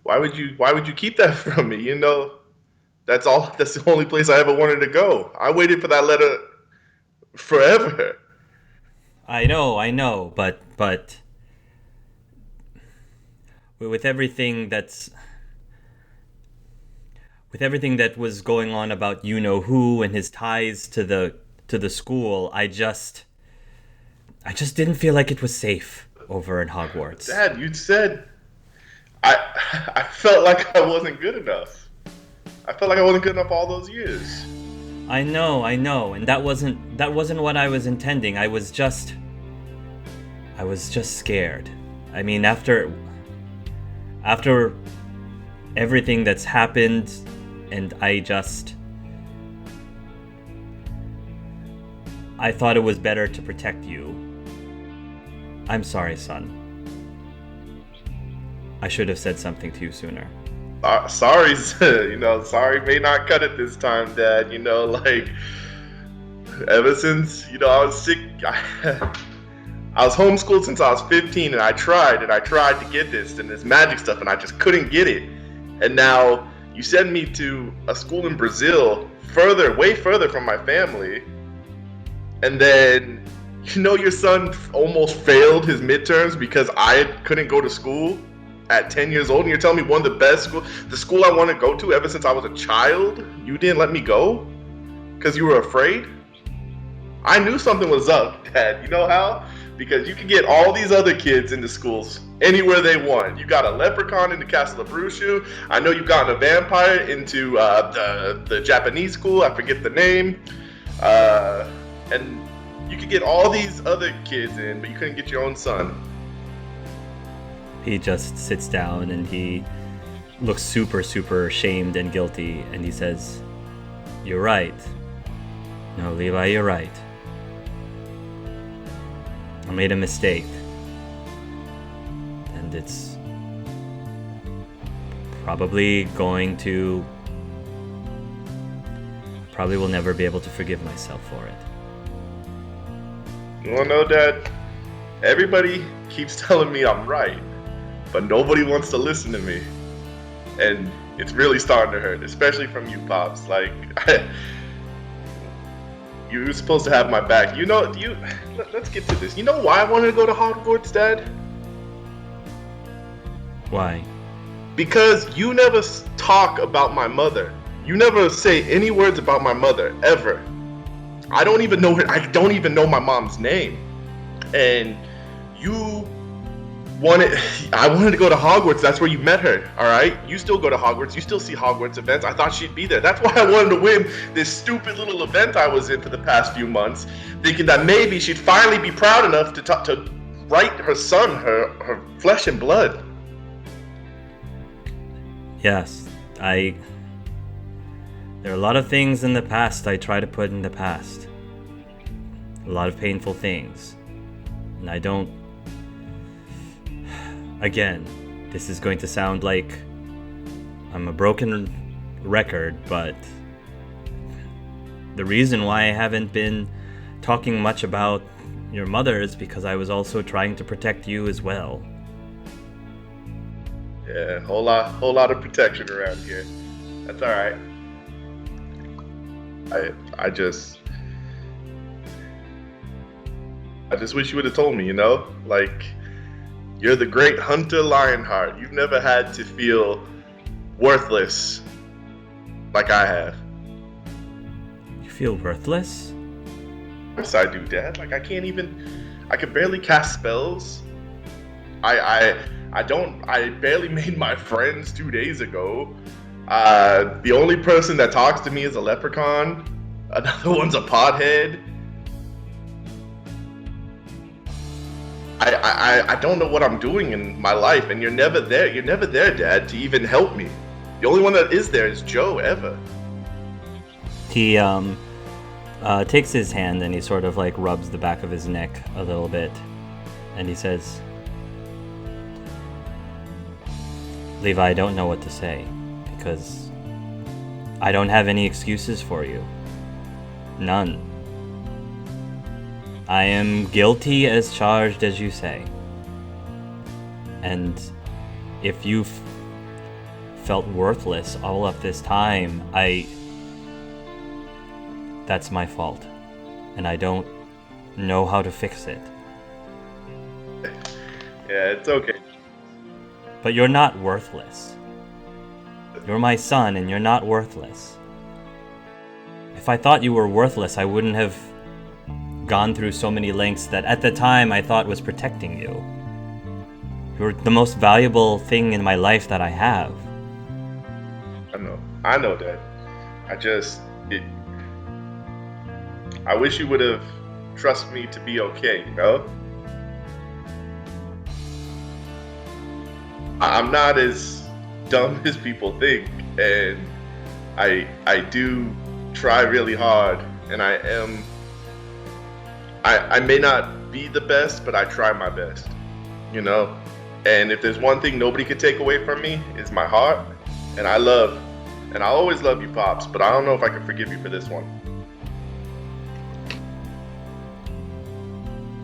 Why would you keep that from me? You know, that's the only place I ever wanted to go. I waited for that letter forever. I know, but with everything that was going on about you know who and his ties to the school, I just didn't feel like it was safe over in Hogwarts. Dad, you said I felt like I wasn't good enough. I felt like I wasn't good enough all those years. I know, and that wasn't what I was intending. I was just scared. I mean, after everything that's happened, and I thought it was better to protect you. I'm sorry, son. I should have said something to you sooner. Sorry, sorry may not cut it this time, Dad. You know, like, ever since, I was sick, I was homeschooled since I was 15, and I tried to get this magic stuff, and I just couldn't get it. And now you send me to a school in Brazil, way further from my family, and then, your son almost failed his midterms because I couldn't go to school at 10 years old, and you're telling me one of the best the school I want to go to ever since I was a child, you didn't let me go because you were afraid? I knew something was up, Dad. You know how? Because you can get all these other kids into schools anywhere they want. You got a leprechaun into Castle of Brushu. I know you've gotten a vampire into the Japanese school. I forget the name. And you could get all these other kids in, but you couldn't get your own son. He just sits down and he looks super, super shamed and guilty, and he says, "You're right. No, Levi, you're right. I made a mistake. And it's probably will never be able to forgive myself for it." You wanna know, Dad? Everybody keeps telling me I'm right, but nobody wants to listen to me. And it's really starting to hurt, especially from you, Pops. Like, You were supposed to have my back. Let's get to this. You know why I wanted to go to Hogwarts, Dad? Why? Because you never talk about my mother. You never say any words about my mother, ever. I don't even know my mom's name. And I wanted to go to Hogwarts. That's where you met her, all right? You still go to Hogwarts. You still see Hogwarts events. I thought she'd be there. That's why I wanted to win this stupid little event I was in for the past few months, thinking that maybe she'd finally be proud enough to write her son, her flesh and blood. Yes, there are a lot of things in the past I try to put in the past. A lot of painful things. And I don't... Again, this is going to sound like I'm a broken record, but the reason why I haven't been talking much about your mother is because I was also trying to protect you as well. Yeah, whole lot of protection around here. That's all right. I just wish you would have told me, you know? Like, you're the great Hunter Lionheart. You've never had to feel worthless like I have. You feel worthless? Yes, I do, Dad. Like, I can barely cast spells. I barely made my friends 2 days ago. The only person that talks to me is a leprechaun. Another one's a pothead. I don't know what I'm doing in my life, and you're never there. You're never there, Dad, to even help me. The only one that is there is Joe, ever. He takes his hand and he sort of like rubs the back of his neck a little bit, and he says, Levi, I don't know what to say, because I don't have any excuses for you. None. I am guilty as charged, as you say. And if you've felt worthless all of this time, that's my fault. And I don't know how to fix it. Yeah, it's okay. But you're not worthless. You're my son, and you're not worthless. If I thought you were worthless, I wouldn't have gone through so many lengths that at the time I thought was protecting you. You're the most valuable thing in my life that I have. I know, Dad. I wish you would have trusted me to be okay, you know? I'm not as dumb as people think, and I do try really hard, and I may not be the best, but I try my best, you know? And if there's one thing nobody could take away from me, is my heart, and I'll always love you, Pops, but I don't know if I can forgive you for this one.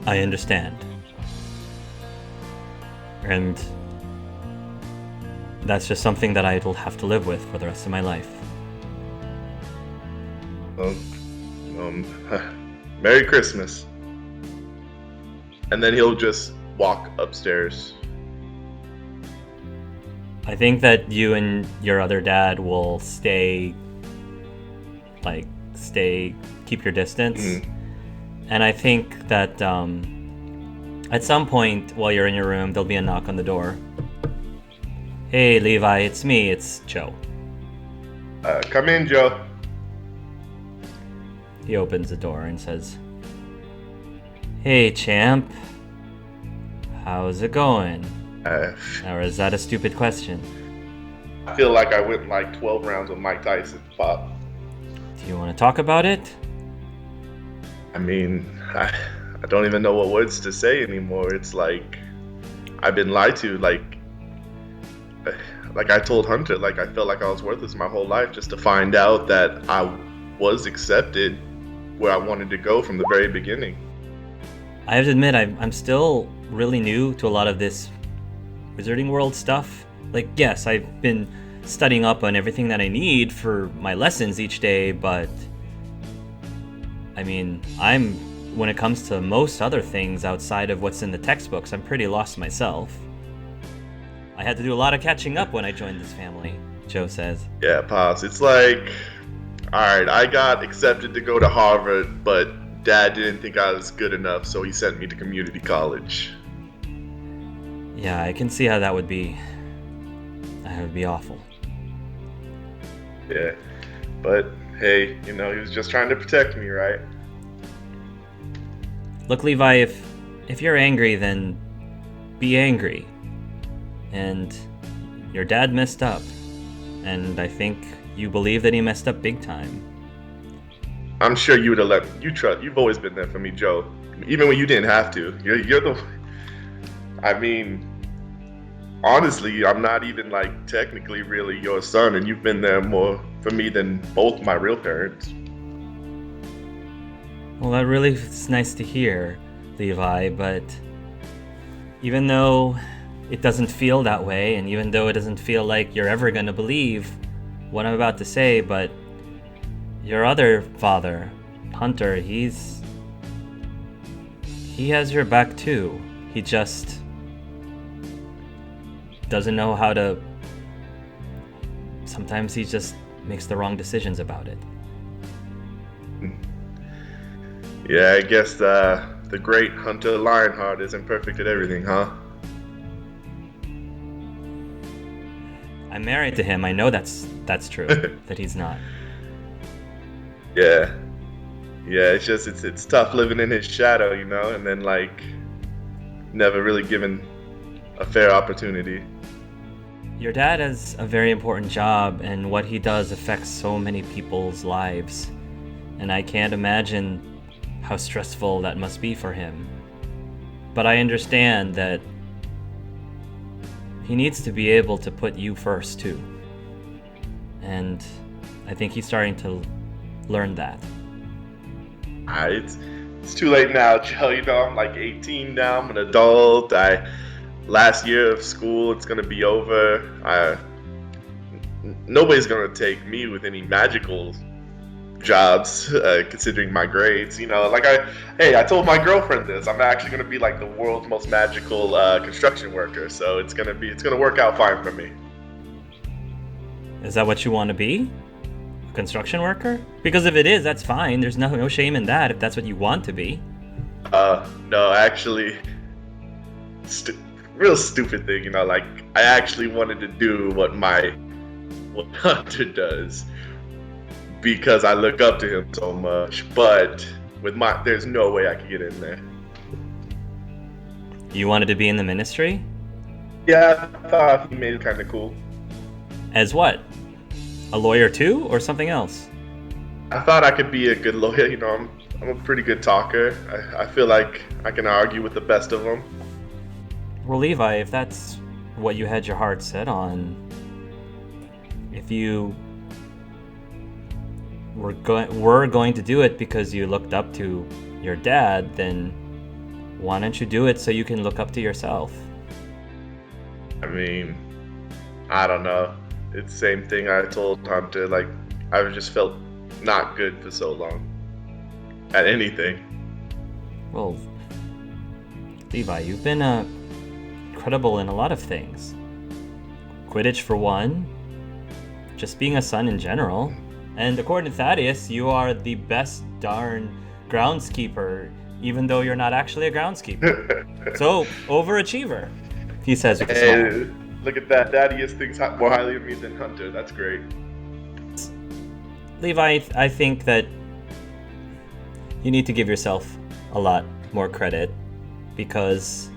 I understand. And that's just something that I'll have to live with for the rest of my life. Merry Christmas. And then he'll just walk upstairs. I think that you and your other dad will keep your distance. Mm. And I think that at some point while you're in your room, there'll be a knock on the door. Hey, Levi, it's me. It's Joe. Come in, Joe. He opens the door and says, Hey, champ. How's it going? Or is that a stupid question? I feel like I went like 12 rounds with Mike Tyson, Pop. Do you want to talk about it? I mean, I don't even know what words to say anymore. It's like I've been lied to. Like I told Hunter, like I felt like I was worthless my whole life, just to find out that I was accepted where I wanted to go from the very beginning. I have to admit, I'm still really new to a lot of this Wizarding World stuff. Like, yes, I've been studying up on everything that I need for my lessons each day, but I mean, when it comes to most other things outside of what's in the textbooks, I'm pretty lost myself. I had to do a lot of catching up when I joined this family, Joe says. Yeah, Pops. It's like, alright, I got accepted to go to Harvard, but Dad didn't think I was good enough, so he sent me to community college. Yeah, I can see how that would be. That would be awful. Yeah, but hey, he was just trying to protect me, right? Look, Levi, if you're angry, then be angry. And your dad messed up. And I think you believe that he messed up big time. I'm sure you would have let you trust. You've always been there for me, Joe. Even when you didn't have to. You're the. I mean, honestly, I'm not even like technically really your son, and you've been there more for me than both my real parents. Well, that really is nice to hear, Levi, but even though it doesn't feel that way, and even though it doesn't feel like you're ever going to believe what I'm about to say, but your other father, Hunter, he has your back too. He just doesn't know how to. Sometimes he just makes the wrong decisions about it. Yeah, I guess the great Hunter Lionheart isn't perfect at everything, huh? I'm married to him. I know that's true. That he's not. Yeah, it's just it's tough living in his shadow, and then like never really given a fair opportunity. Your dad has a very important job, and what he does affects so many people's lives, and I can't imagine how stressful that must be for him. But I understand that he needs to be able to put you first too, and I think he's starting to learn that. It's too late now, Joe. I'm like 18 now. I'm an adult. Last year of school, it's gonna be over. Nobody's gonna take me with any magical jobs, considering my grades. I told my girlfriend this. I'm actually gonna be like the world's most magical construction worker. So it's gonna work out fine for me. Is that what you want to be? A construction worker? Because if it is, that's fine. There's no shame in that if that's what you want to be. No, actually, real stupid thing. I actually wanted to do what Hunter does because I look up to him so much. But there's no way I could get in there. You wanted to be in the ministry? Yeah, I thought he made it kind of cool. As what? A lawyer too, or something else? I thought I could be a good lawyer. I'm a pretty good talker. I feel like I can argue with the best of them. Well, Levi, if that's what you had your heart set on, if you were going to do it because you looked up to your dad, then why don't you do it so you can look up to yourself? I mean, I don't know. It's the same thing I told Hunter. Like, I've just felt not good for so long at anything. Well, Levi, you've been incredible in a lot of things. Quidditch for one, just being a son in general. And according to Thaddeus, you are the best darn groundskeeper, even though you're not actually a groundskeeper. So, overachiever, he says with a smile. Look at that. Thaddeus thinks more highly of me than Hunter. That's great. Levi, I think that you need to give yourself a lot more credit because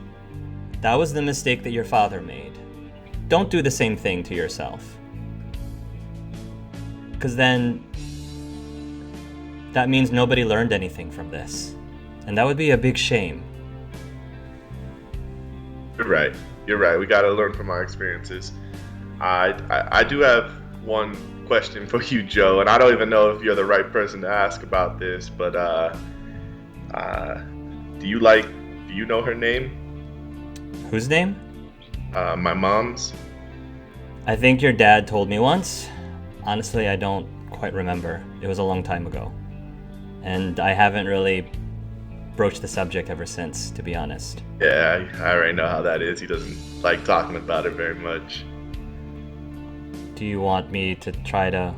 that was the mistake that your father made. Don't do the same thing to yourself. Because then that means nobody learned anything from this. And that would be a big shame. You're right. We gotta learn from our experiences. I do have one question for you, Joe, and I don't even know if you're the right person to ask about this, but do you know her name? Whose name? My mom's. I think your dad told me once. Honestly, I don't quite remember. It was a long time ago. and I haven't really broached the subject ever since, to be honest. Yeah, I already know how that is. He doesn't like talking about it very much. Do you want me to try to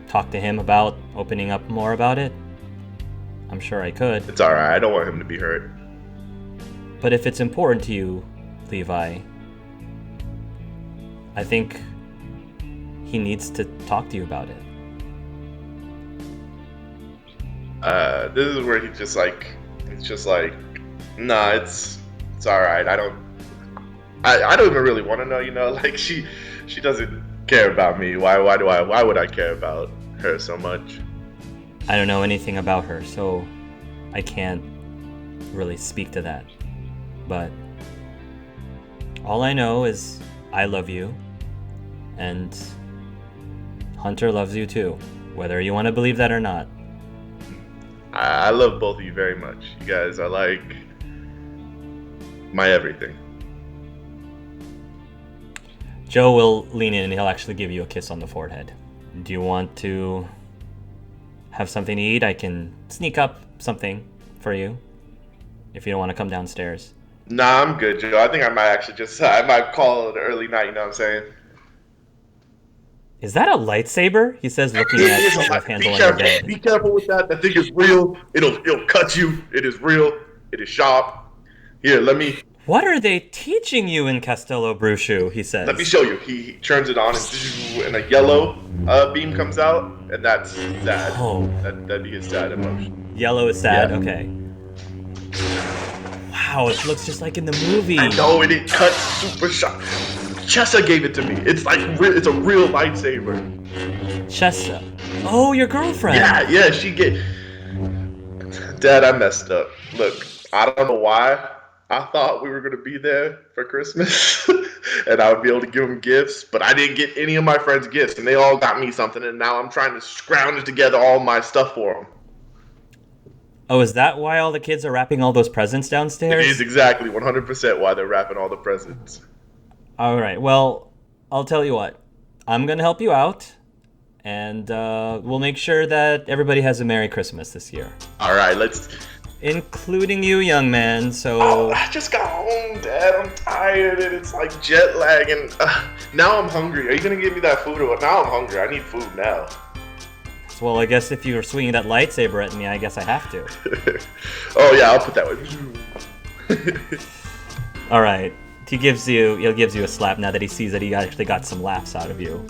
talk to him about opening up more about it? I'm sure I could. It's alright, I don't want him to be hurt. But if it's important to you, Levi, I think he needs to talk to you about it. This is where it's just like, nah, it's alright. I don't even really want to know, like she doesn't care about me. Why would I care about her so much? I don't know anything about her, so I can't really speak to that. But all I know is I love you, and Hunter loves you too, whether you want to believe that or not. I love both of you very much. You guys are like my everything. Joe will lean in and he'll actually give you a kiss on the forehead. Do you want to have something to eat? I can sneak up something for you if you don't want to come downstairs. Nah, I'm good, Joe. I think I might call it an early night, you know what I'm saying? Is that a lightsaber? He says, looking at the handle on your bed. Be careful with that. That thing is real. It'll cut you. It is real. It is sharp. Here, let me... What are they teaching you in Castello Brushu? He says. Let me show you. He turns it on and a yellow beam comes out, and that's sad. Oh. That'd be his sad emotion. Yellow is sad? Yeah. Okay. Wow, it looks just like in the movie. I know, and it cuts super sharp. Chessa gave it to me. It's like it's a real lightsaber. Chessa. Oh, your girlfriend. Yeah, she get. Dad, I messed up. Look, I don't know why. I thought we were gonna be there for Christmas, and I would be able to give them gifts, but I didn't get any of my friends gifts, and they all got me something, and now I'm trying to scrounge together all my stuff for them. Oh, is that why all the kids are wrapping all those presents downstairs? It is exactly 100% why they're wrapping all the presents. All right. Well, I'll tell you what. I'm going to help you out, and we'll make sure that everybody has a Merry Christmas this year. All right, let's... Including you, young man, so... Oh, I just got home, Dad. I'm tired, and it's like jet lag, and now I'm hungry. Are you going to give me that food or what? Now I'm hungry. I need food now. Well, I guess if you were swinging that lightsaber at me, I guess I have to. Oh, yeah, I'll put that way. All right. He'll gives you a slap now that he sees that he actually got some laughs out of you.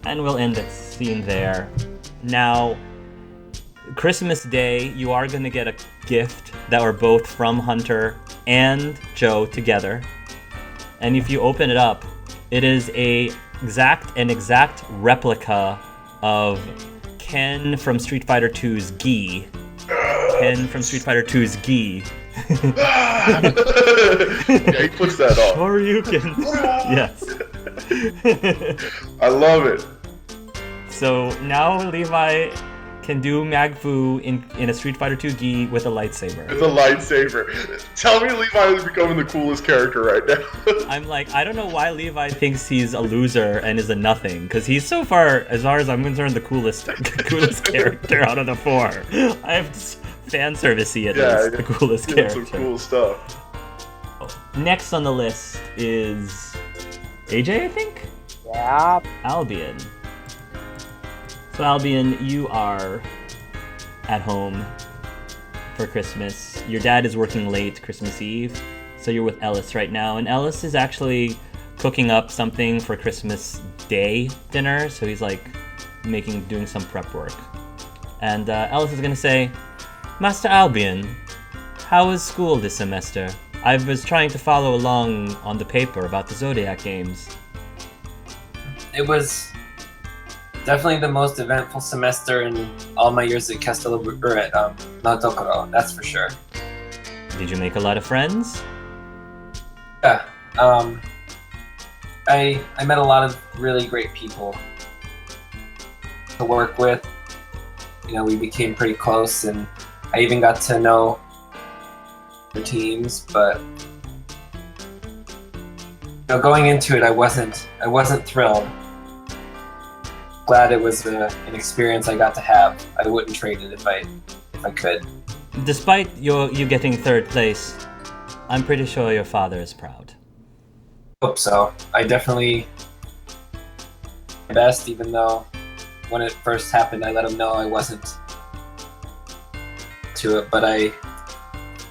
And we'll end the scene there. Now, Christmas Day, you are going to get a gift that were both from Hunter and Joe together. And if you open it up, it is an exact replica of Ken from Street Fighter 2's Gi. Ken from Street Fighter 2's Gi. Yeah, he puts that on. Shoryuken. Yes. I love it. So now Levi can do Magfu in a Street Fighter 2 Gi with a lightsaber. It's a lightsaber. Tell me Levi is becoming the coolest character right now. I'm like, I don't know why Levi thinks he's a loser and is a nothing, because he's so far as I'm concerned, the coolest character out of the four. I have fan servicey at least, the coolest character. Some cool stuff. Next on the list is AJ, I think? Yeah. Albion. So Albion, you are at home for Christmas. Your dad is working late Christmas Eve, so you're with Ellis right now. And Ellis is actually cooking up something for Christmas Day dinner, so he's like doing some prep work. And Ellis is gonna say, Master Albion, how was school this semester? I was trying to follow along on the paper about the Zodiac games. It was definitely the most eventful semester in all my years at Castello or at Naotokoro, that's for sure. Did you make a lot of friends? Yeah. I met a lot of really great people to work with. You know, we became pretty close, and I even got to know the teams, but going into it, I wasn't thrilled. glad it was an experience I got to have. I wouldn't trade it if I could. Despite you getting third place, I'm pretty sure your father is proud. Hope so. I definitely my best, even though when it first happened, I let him know I wasn't to it. But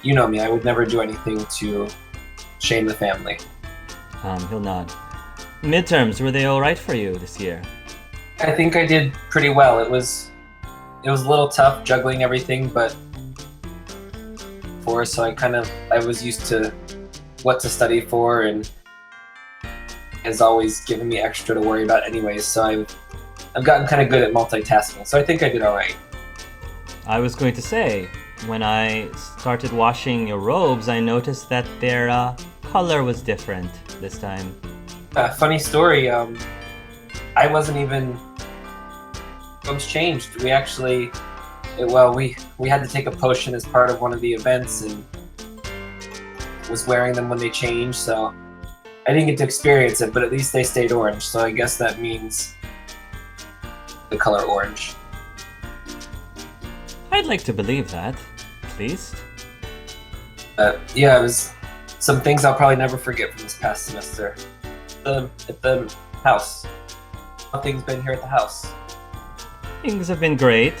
you know me, I would never do anything to shame the family. He'll nod. Midterms, were they all right for you this year? I think I did pretty well. It was a little tough juggling everything, but so I was used to what to study for, and has always given me extra to worry about anyways. So I've gotten kind of good at multitasking. So I think I did all right. I was going to say, when I started washing your robes, I noticed that their color was different this time. Funny story. I wasn't even. Robes changed. We actually. We had to take a potion as part of one of the events, and was wearing them when they changed. So I didn't get to experience it, but at least they stayed orange. So I guess that means the color orange. I'd like to believe that, at least. Yeah, it was some things I'll probably never forget from this past semester. At the house. How things been here at the house? Things have been great.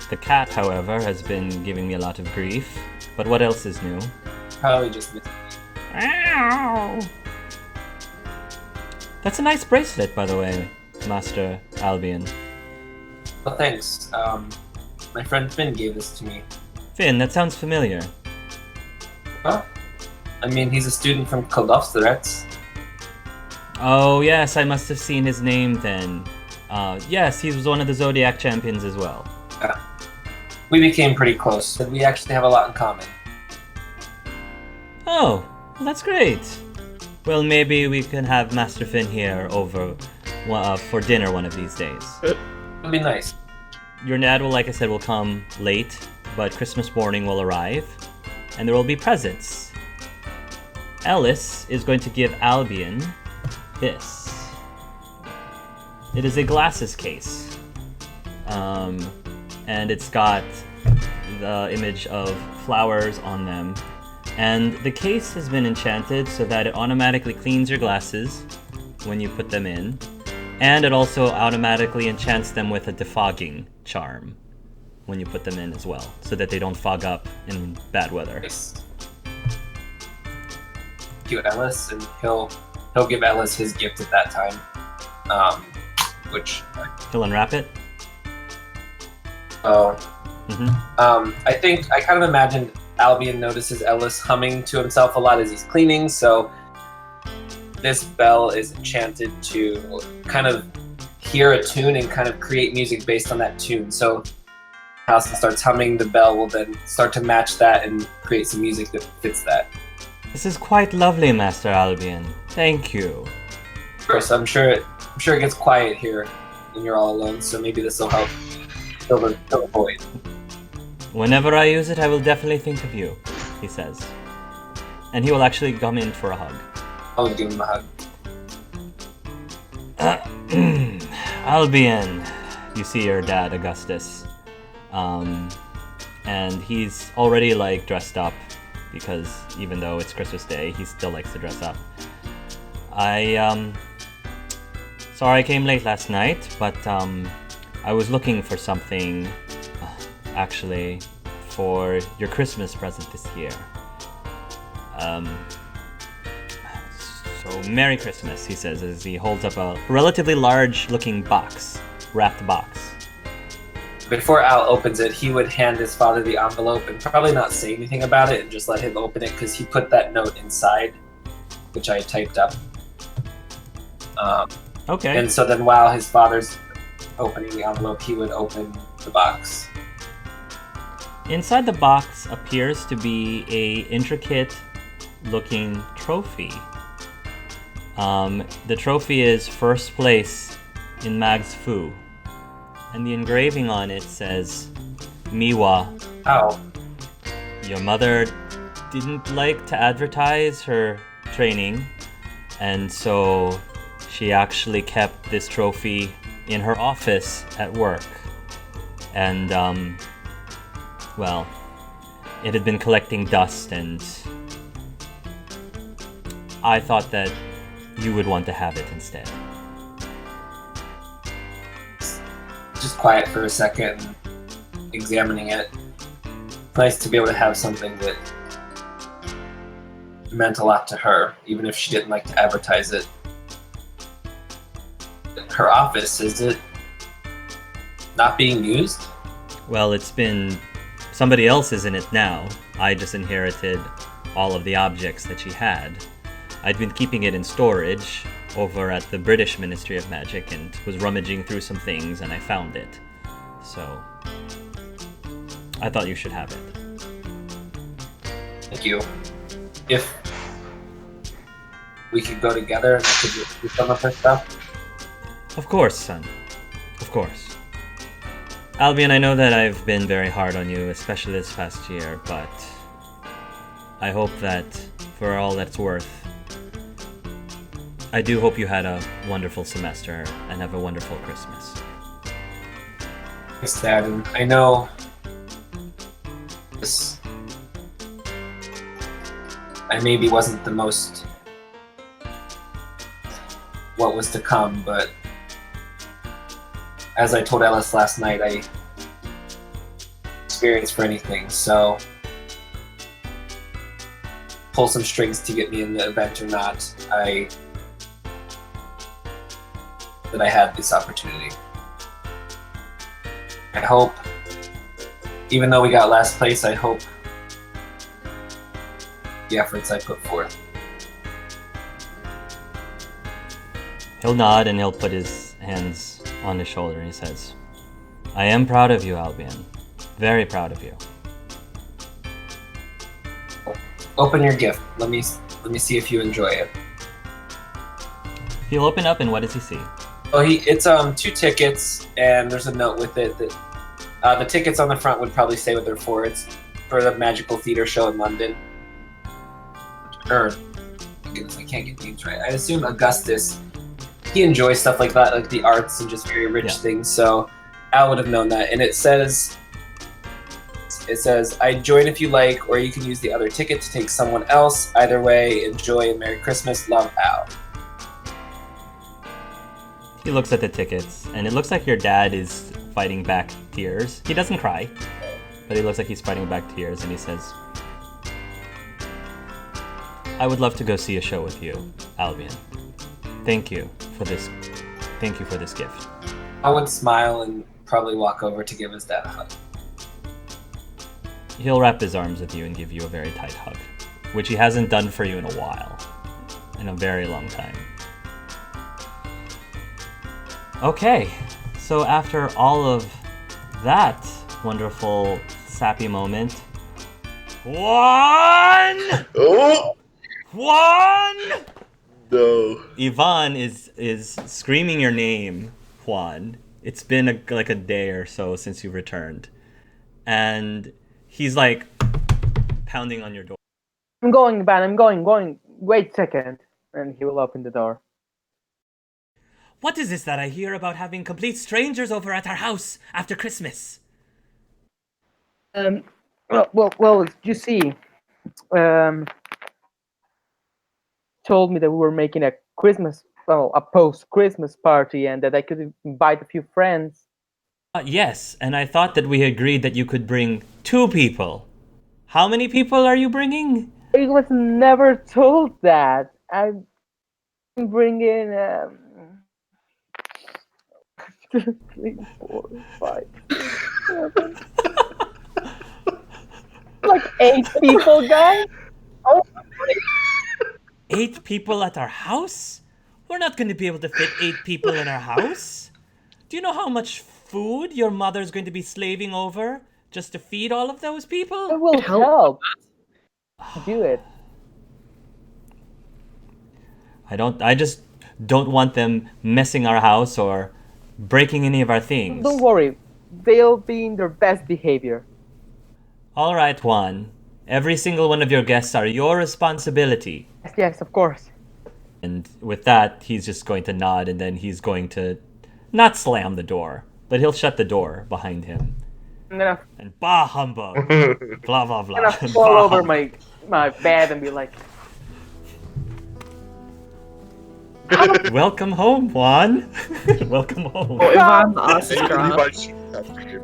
The cat, however, has been giving me a lot of grief. But what else is new? Probably just missing. Ow! That's a nice bracelet, by the way, Master Albion. Well, thanks. My friend Finn gave this to me. Finn, that sounds familiar. Well, I mean, he's a student from Koldovsterets. Oh, yes, I must have seen his name then. Yes, he was one of the Zodiac champions as well. We became pretty close, and we actually have a lot in common. Oh, well, that's great. Well, maybe we can have Master Finn here over for dinner one of these days. That'd be nice. Your dad will, like I said, will come late, but Christmas morning will arrive, and there will be presents. Ellis is going to give Albion this. It is a glasses case, and it's got the image of flowers on them. And the case has been enchanted so that it automatically cleans your glasses when you put them in, and it also automatically enchants them with a defogging charm when you put them in as well, so that they don't fog up in bad weather. Nice. Thank you, Ellis, and he'll give Ellis his gift at that time. Which He'll unwrap it? oh, Mm-hmm. I kind of imagined Albion notices Ellis humming to himself a lot as he's cleaning, so this bell is enchanted to kind of hear a tune and kind of create music based on that tune. So house starts humming, the bell will then start to match that and create some music that fits that. This is quite lovely, Master Albion. Thank you. Of course, I'm sure it gets quiet here when you're all alone, so maybe this will help fill the void. Whenever I use it, I will definitely think of you, he says. And he will actually come in for a hug. I'll give him a hug. Albion, you see your dad, Augustus. And he's already like dressed up because even though it's Christmas Day, he still likes to dress up. Sorry I came late last night, but I was looking for something actually for your Christmas present this year. So Merry Christmas, he says as he holds up a relatively large looking box, wrapped box. Before Al opens it, he would hand his father the envelope and probably not say anything about it and just let him open it because he put that note inside, which I typed up. Okay. And so then while his father's opening the envelope, he would open the box. Inside the box appears to be a intricate looking trophy. The trophy is first place in Mag's Fu. And the engraving on it says, Miwa. Ow. Your mother didn't like to advertise her training, and so she actually kept this trophy in her office at work. And, well, it had been collecting dust, and I thought that you would want to have it instead. Just quiet for a second, examining it. Nice to be able to have something that meant a lot to her, even if she didn't like to advertise it. Her office, is it not being used? Well, it's been... somebody else is in it now. I just inherited all of the objects that she had. I'd been keeping it in storage over at the British Ministry of Magic and was rummaging through some things and I found it. So, I thought you should have it. Thank you. If we could go together and I could do some of her stuff. Of course, son. Of course. Albion, I know that I've been very hard on you, especially this past year, but I hope that, for all that's worth, I do hope you had a wonderful semester and have a wonderful Christmas. Thanks, Dad. And I know this. I maybe wasn't the most what was to come, but as I told Ellis last night, I experienced for anything, so pull some strings to get me in the event or not, that I had this opportunity. I hope, even though we got last place, I hope the efforts I put forth. He'll nod and he'll put his hands on his shoulder and he says, I am proud of you, Albion. Very proud of you. Open your gift. Let me see if you enjoy it. He'll open up and what does he see? Oh, it's 2 tickets and there's a note with it that the tickets on the front would probably say what they're for. It's for the Magical Theatre show in London. Goodness, I can't get names right. I assume Augustus. He enjoys stuff like that, like the arts and just very rich things. So Al would have known that. And it says, I join if you like, or you can use the other ticket to take someone else. Either way, enjoy and Merry Christmas. Love, Al. He looks at the tickets, and it looks like your dad is fighting back tears. He doesn't cry, but he looks like he's fighting back tears, and he says, I would love to go see a show with you, Albion. Thank you for this gift. I would smile and probably walk over to give his dad a hug. He'll wrap his arms with you and give you a very tight hug, which he hasn't done for you in a while, in a very long time. Okay, so after all of that wonderful sappy moment, Juan! Oh! Juan! No. Yvonne is screaming your name, Juan. It's been like a day or so since you returned. And he's like pounding on your door. I'm going, Van. I'm going. Wait a second. And he will open the door. What is this that I hear about having complete strangers over at our house after Christmas? Well, you see, told me that we were making a post-Christmas party and that I could invite a few friends. Yes, and I thought that we agreed that you could bring 2 people. How many people are you bringing? I was never told that. I'm bringing 3, 4, 5, 7. Like 8 people, guys. Oh, 8 people at our house? We're not going to be able to fit 8 people in our house. Do you know how much food your mother's going to be slaving over just to feed all of those people? I will help. Do it. I just don't want them messing our house or breaking any of our things. Don't worry. They'll be in their best behavior. All right, Juan. Every single one of your guests are your responsibility. Yes, of course. And with that, he's just going to nod and then he's going to not slam the door, but he'll shut the door behind him. I'm gonna, And bah humbug, blah blah blah. gonna fall over my bed and be like, Welcome home, Juan. Welcome home. Oh, Ivan's ass is And dry. Levi shoots after you.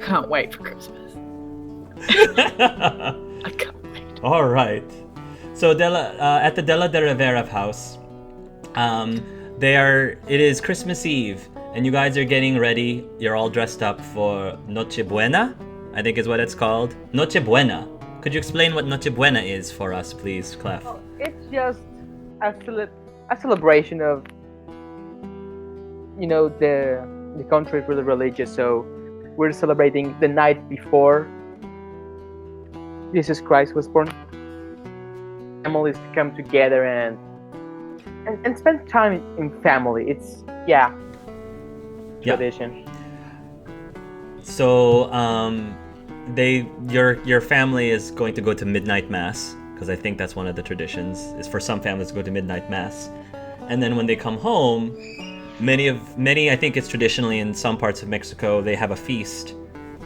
Can't wait for Christmas. I can't wait. All right. So at the Della de Rivera house, it is Christmas Eve, and you guys are getting ready. You're all dressed up for Noche Buena, I think is what it's called. Noche Buena. Could you explain what Noche Buena is for us, please, Clef? it's just a celebration of, the country is really religious, so we're celebrating the night before Jesus Christ was born. Families to come together and spend time in family. It's tradition. So your family is going to go to midnight mass, because I think that's one of the traditions, is for some families to go to midnight mass. And then when they come home, many, I think it's traditionally in some parts of Mexico, they have a feast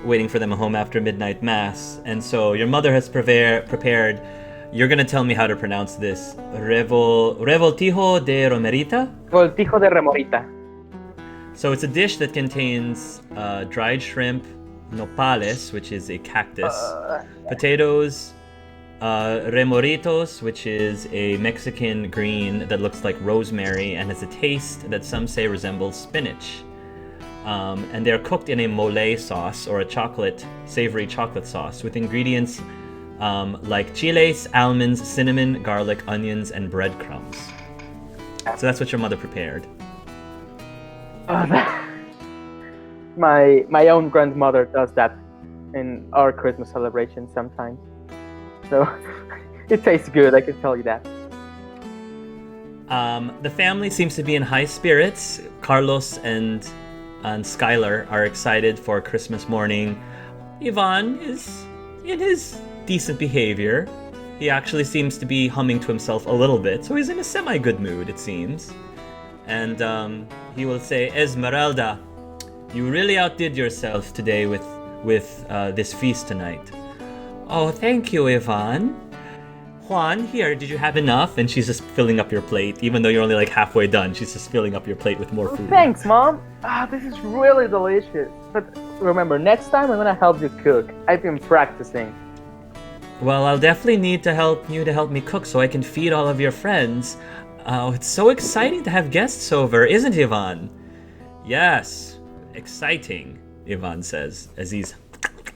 waiting for them home after midnight mass. And so your mother has prepared, you're going to tell me how to pronounce this, revoltijo de romerita? Voltijo de remorita. So it's a dish that contains dried shrimp, nopales, which is a cactus, potatoes, remoritos, which is a Mexican green that looks like rosemary and has a taste that some say resembles spinach. And they're cooked in a mole sauce, or a savory chocolate sauce, with ingredients like chiles, almonds, cinnamon, garlic, onions, and breadcrumbs. So that's what your mother prepared. My own grandmother does that in our Christmas celebration sometimes. So it tastes good, I can tell you that. The family seems to be in high spirits. Carlos and Skylar are excited for Christmas morning. Ivan is in his decent behavior. He actually seems to be humming to himself a little bit, so he's in a semi-good mood, it seems. And he will say, Esmeralda, you really outdid yourself today with this feast tonight. Oh, thank you, Ivan. Juan, here, did you have enough? And she's just filling up your plate. Even though you're only like halfway done, she's just filling up your plate with more food. Thanks, Mom. This is really delicious. But remember, next time I'm gonna help you cook. I've been practicing. Well, I'll definitely need to help me cook so I can feed all of your friends. Oh, it's so exciting to have guests over, isn't it, Ivan? Yes, exciting, Ivan says as he's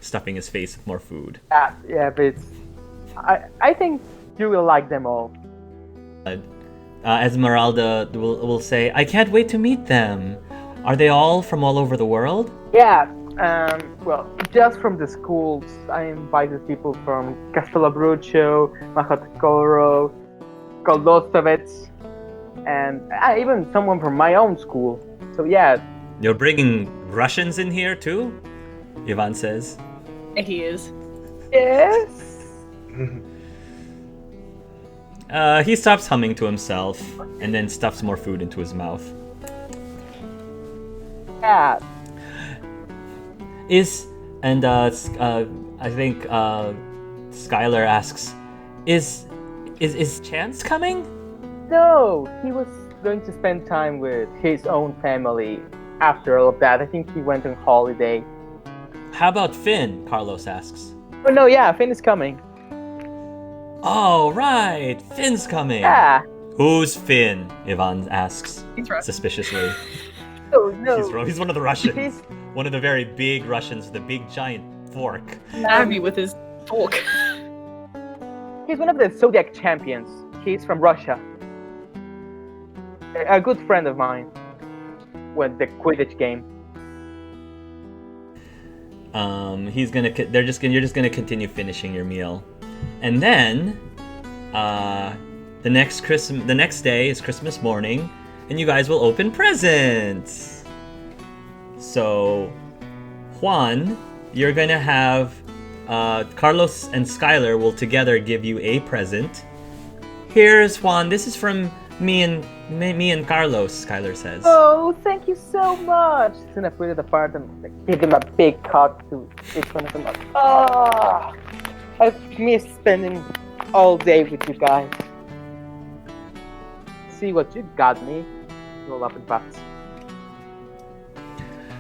stuffing his face with more food. Yeah, but I think you will like them all. Esmeralda will say, I can't wait to meet them. Are they all from all over the world? Yeah, well, just from the schools. I invited people from Castelabrucho, Majatacoro, Koldostovets, and even someone from my own school. So yeah. You're bringing Russians in here too? Ivan says. He is. Yes. He stops humming to himself and then stuffs more food into his mouth. Yeah. I think Skylar asks, is Chance coming? No, he was going to spend time with his own family after all of that. I think he went on holiday. How about Finn? Carlos asks. Oh no, yeah, Finn is coming. Oh, right, Finn's coming. Yeah. Who's Finn? Ivan asks He's Russian. suspiciously. Oh no. He's one of the Russians. He's- One of the very big Russians with a big giant fork. Stab me with his fork. He's one of the Zodiac champions. He's from Russia. A good friend of mine. With the Quidditch game. You're just gonna continue finishing your meal, and then, the next day is Christmas morning, and you guys will open presents. So, Juan, you're gonna have Carlos and Skylar will together give you a present. Here's Juan. This is from Me and Carlos, Skylar says. Oh, thank you so much. And I put it apart and give him a big hug to each one of them. Ah, I've missed spending all day with you guys. See what you got me. Roll up in pats.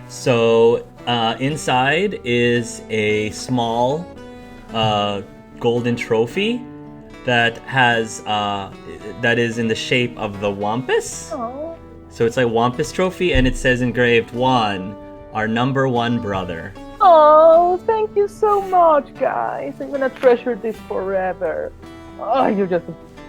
So inside is a small golden trophy that has that is in the shape of the Wampus. Oh. So it's like Wampus trophy, and it says engraved 1, our number 1 brother. Oh, thank you so much, guys. I'm gonna treasure this forever. Oh, you're just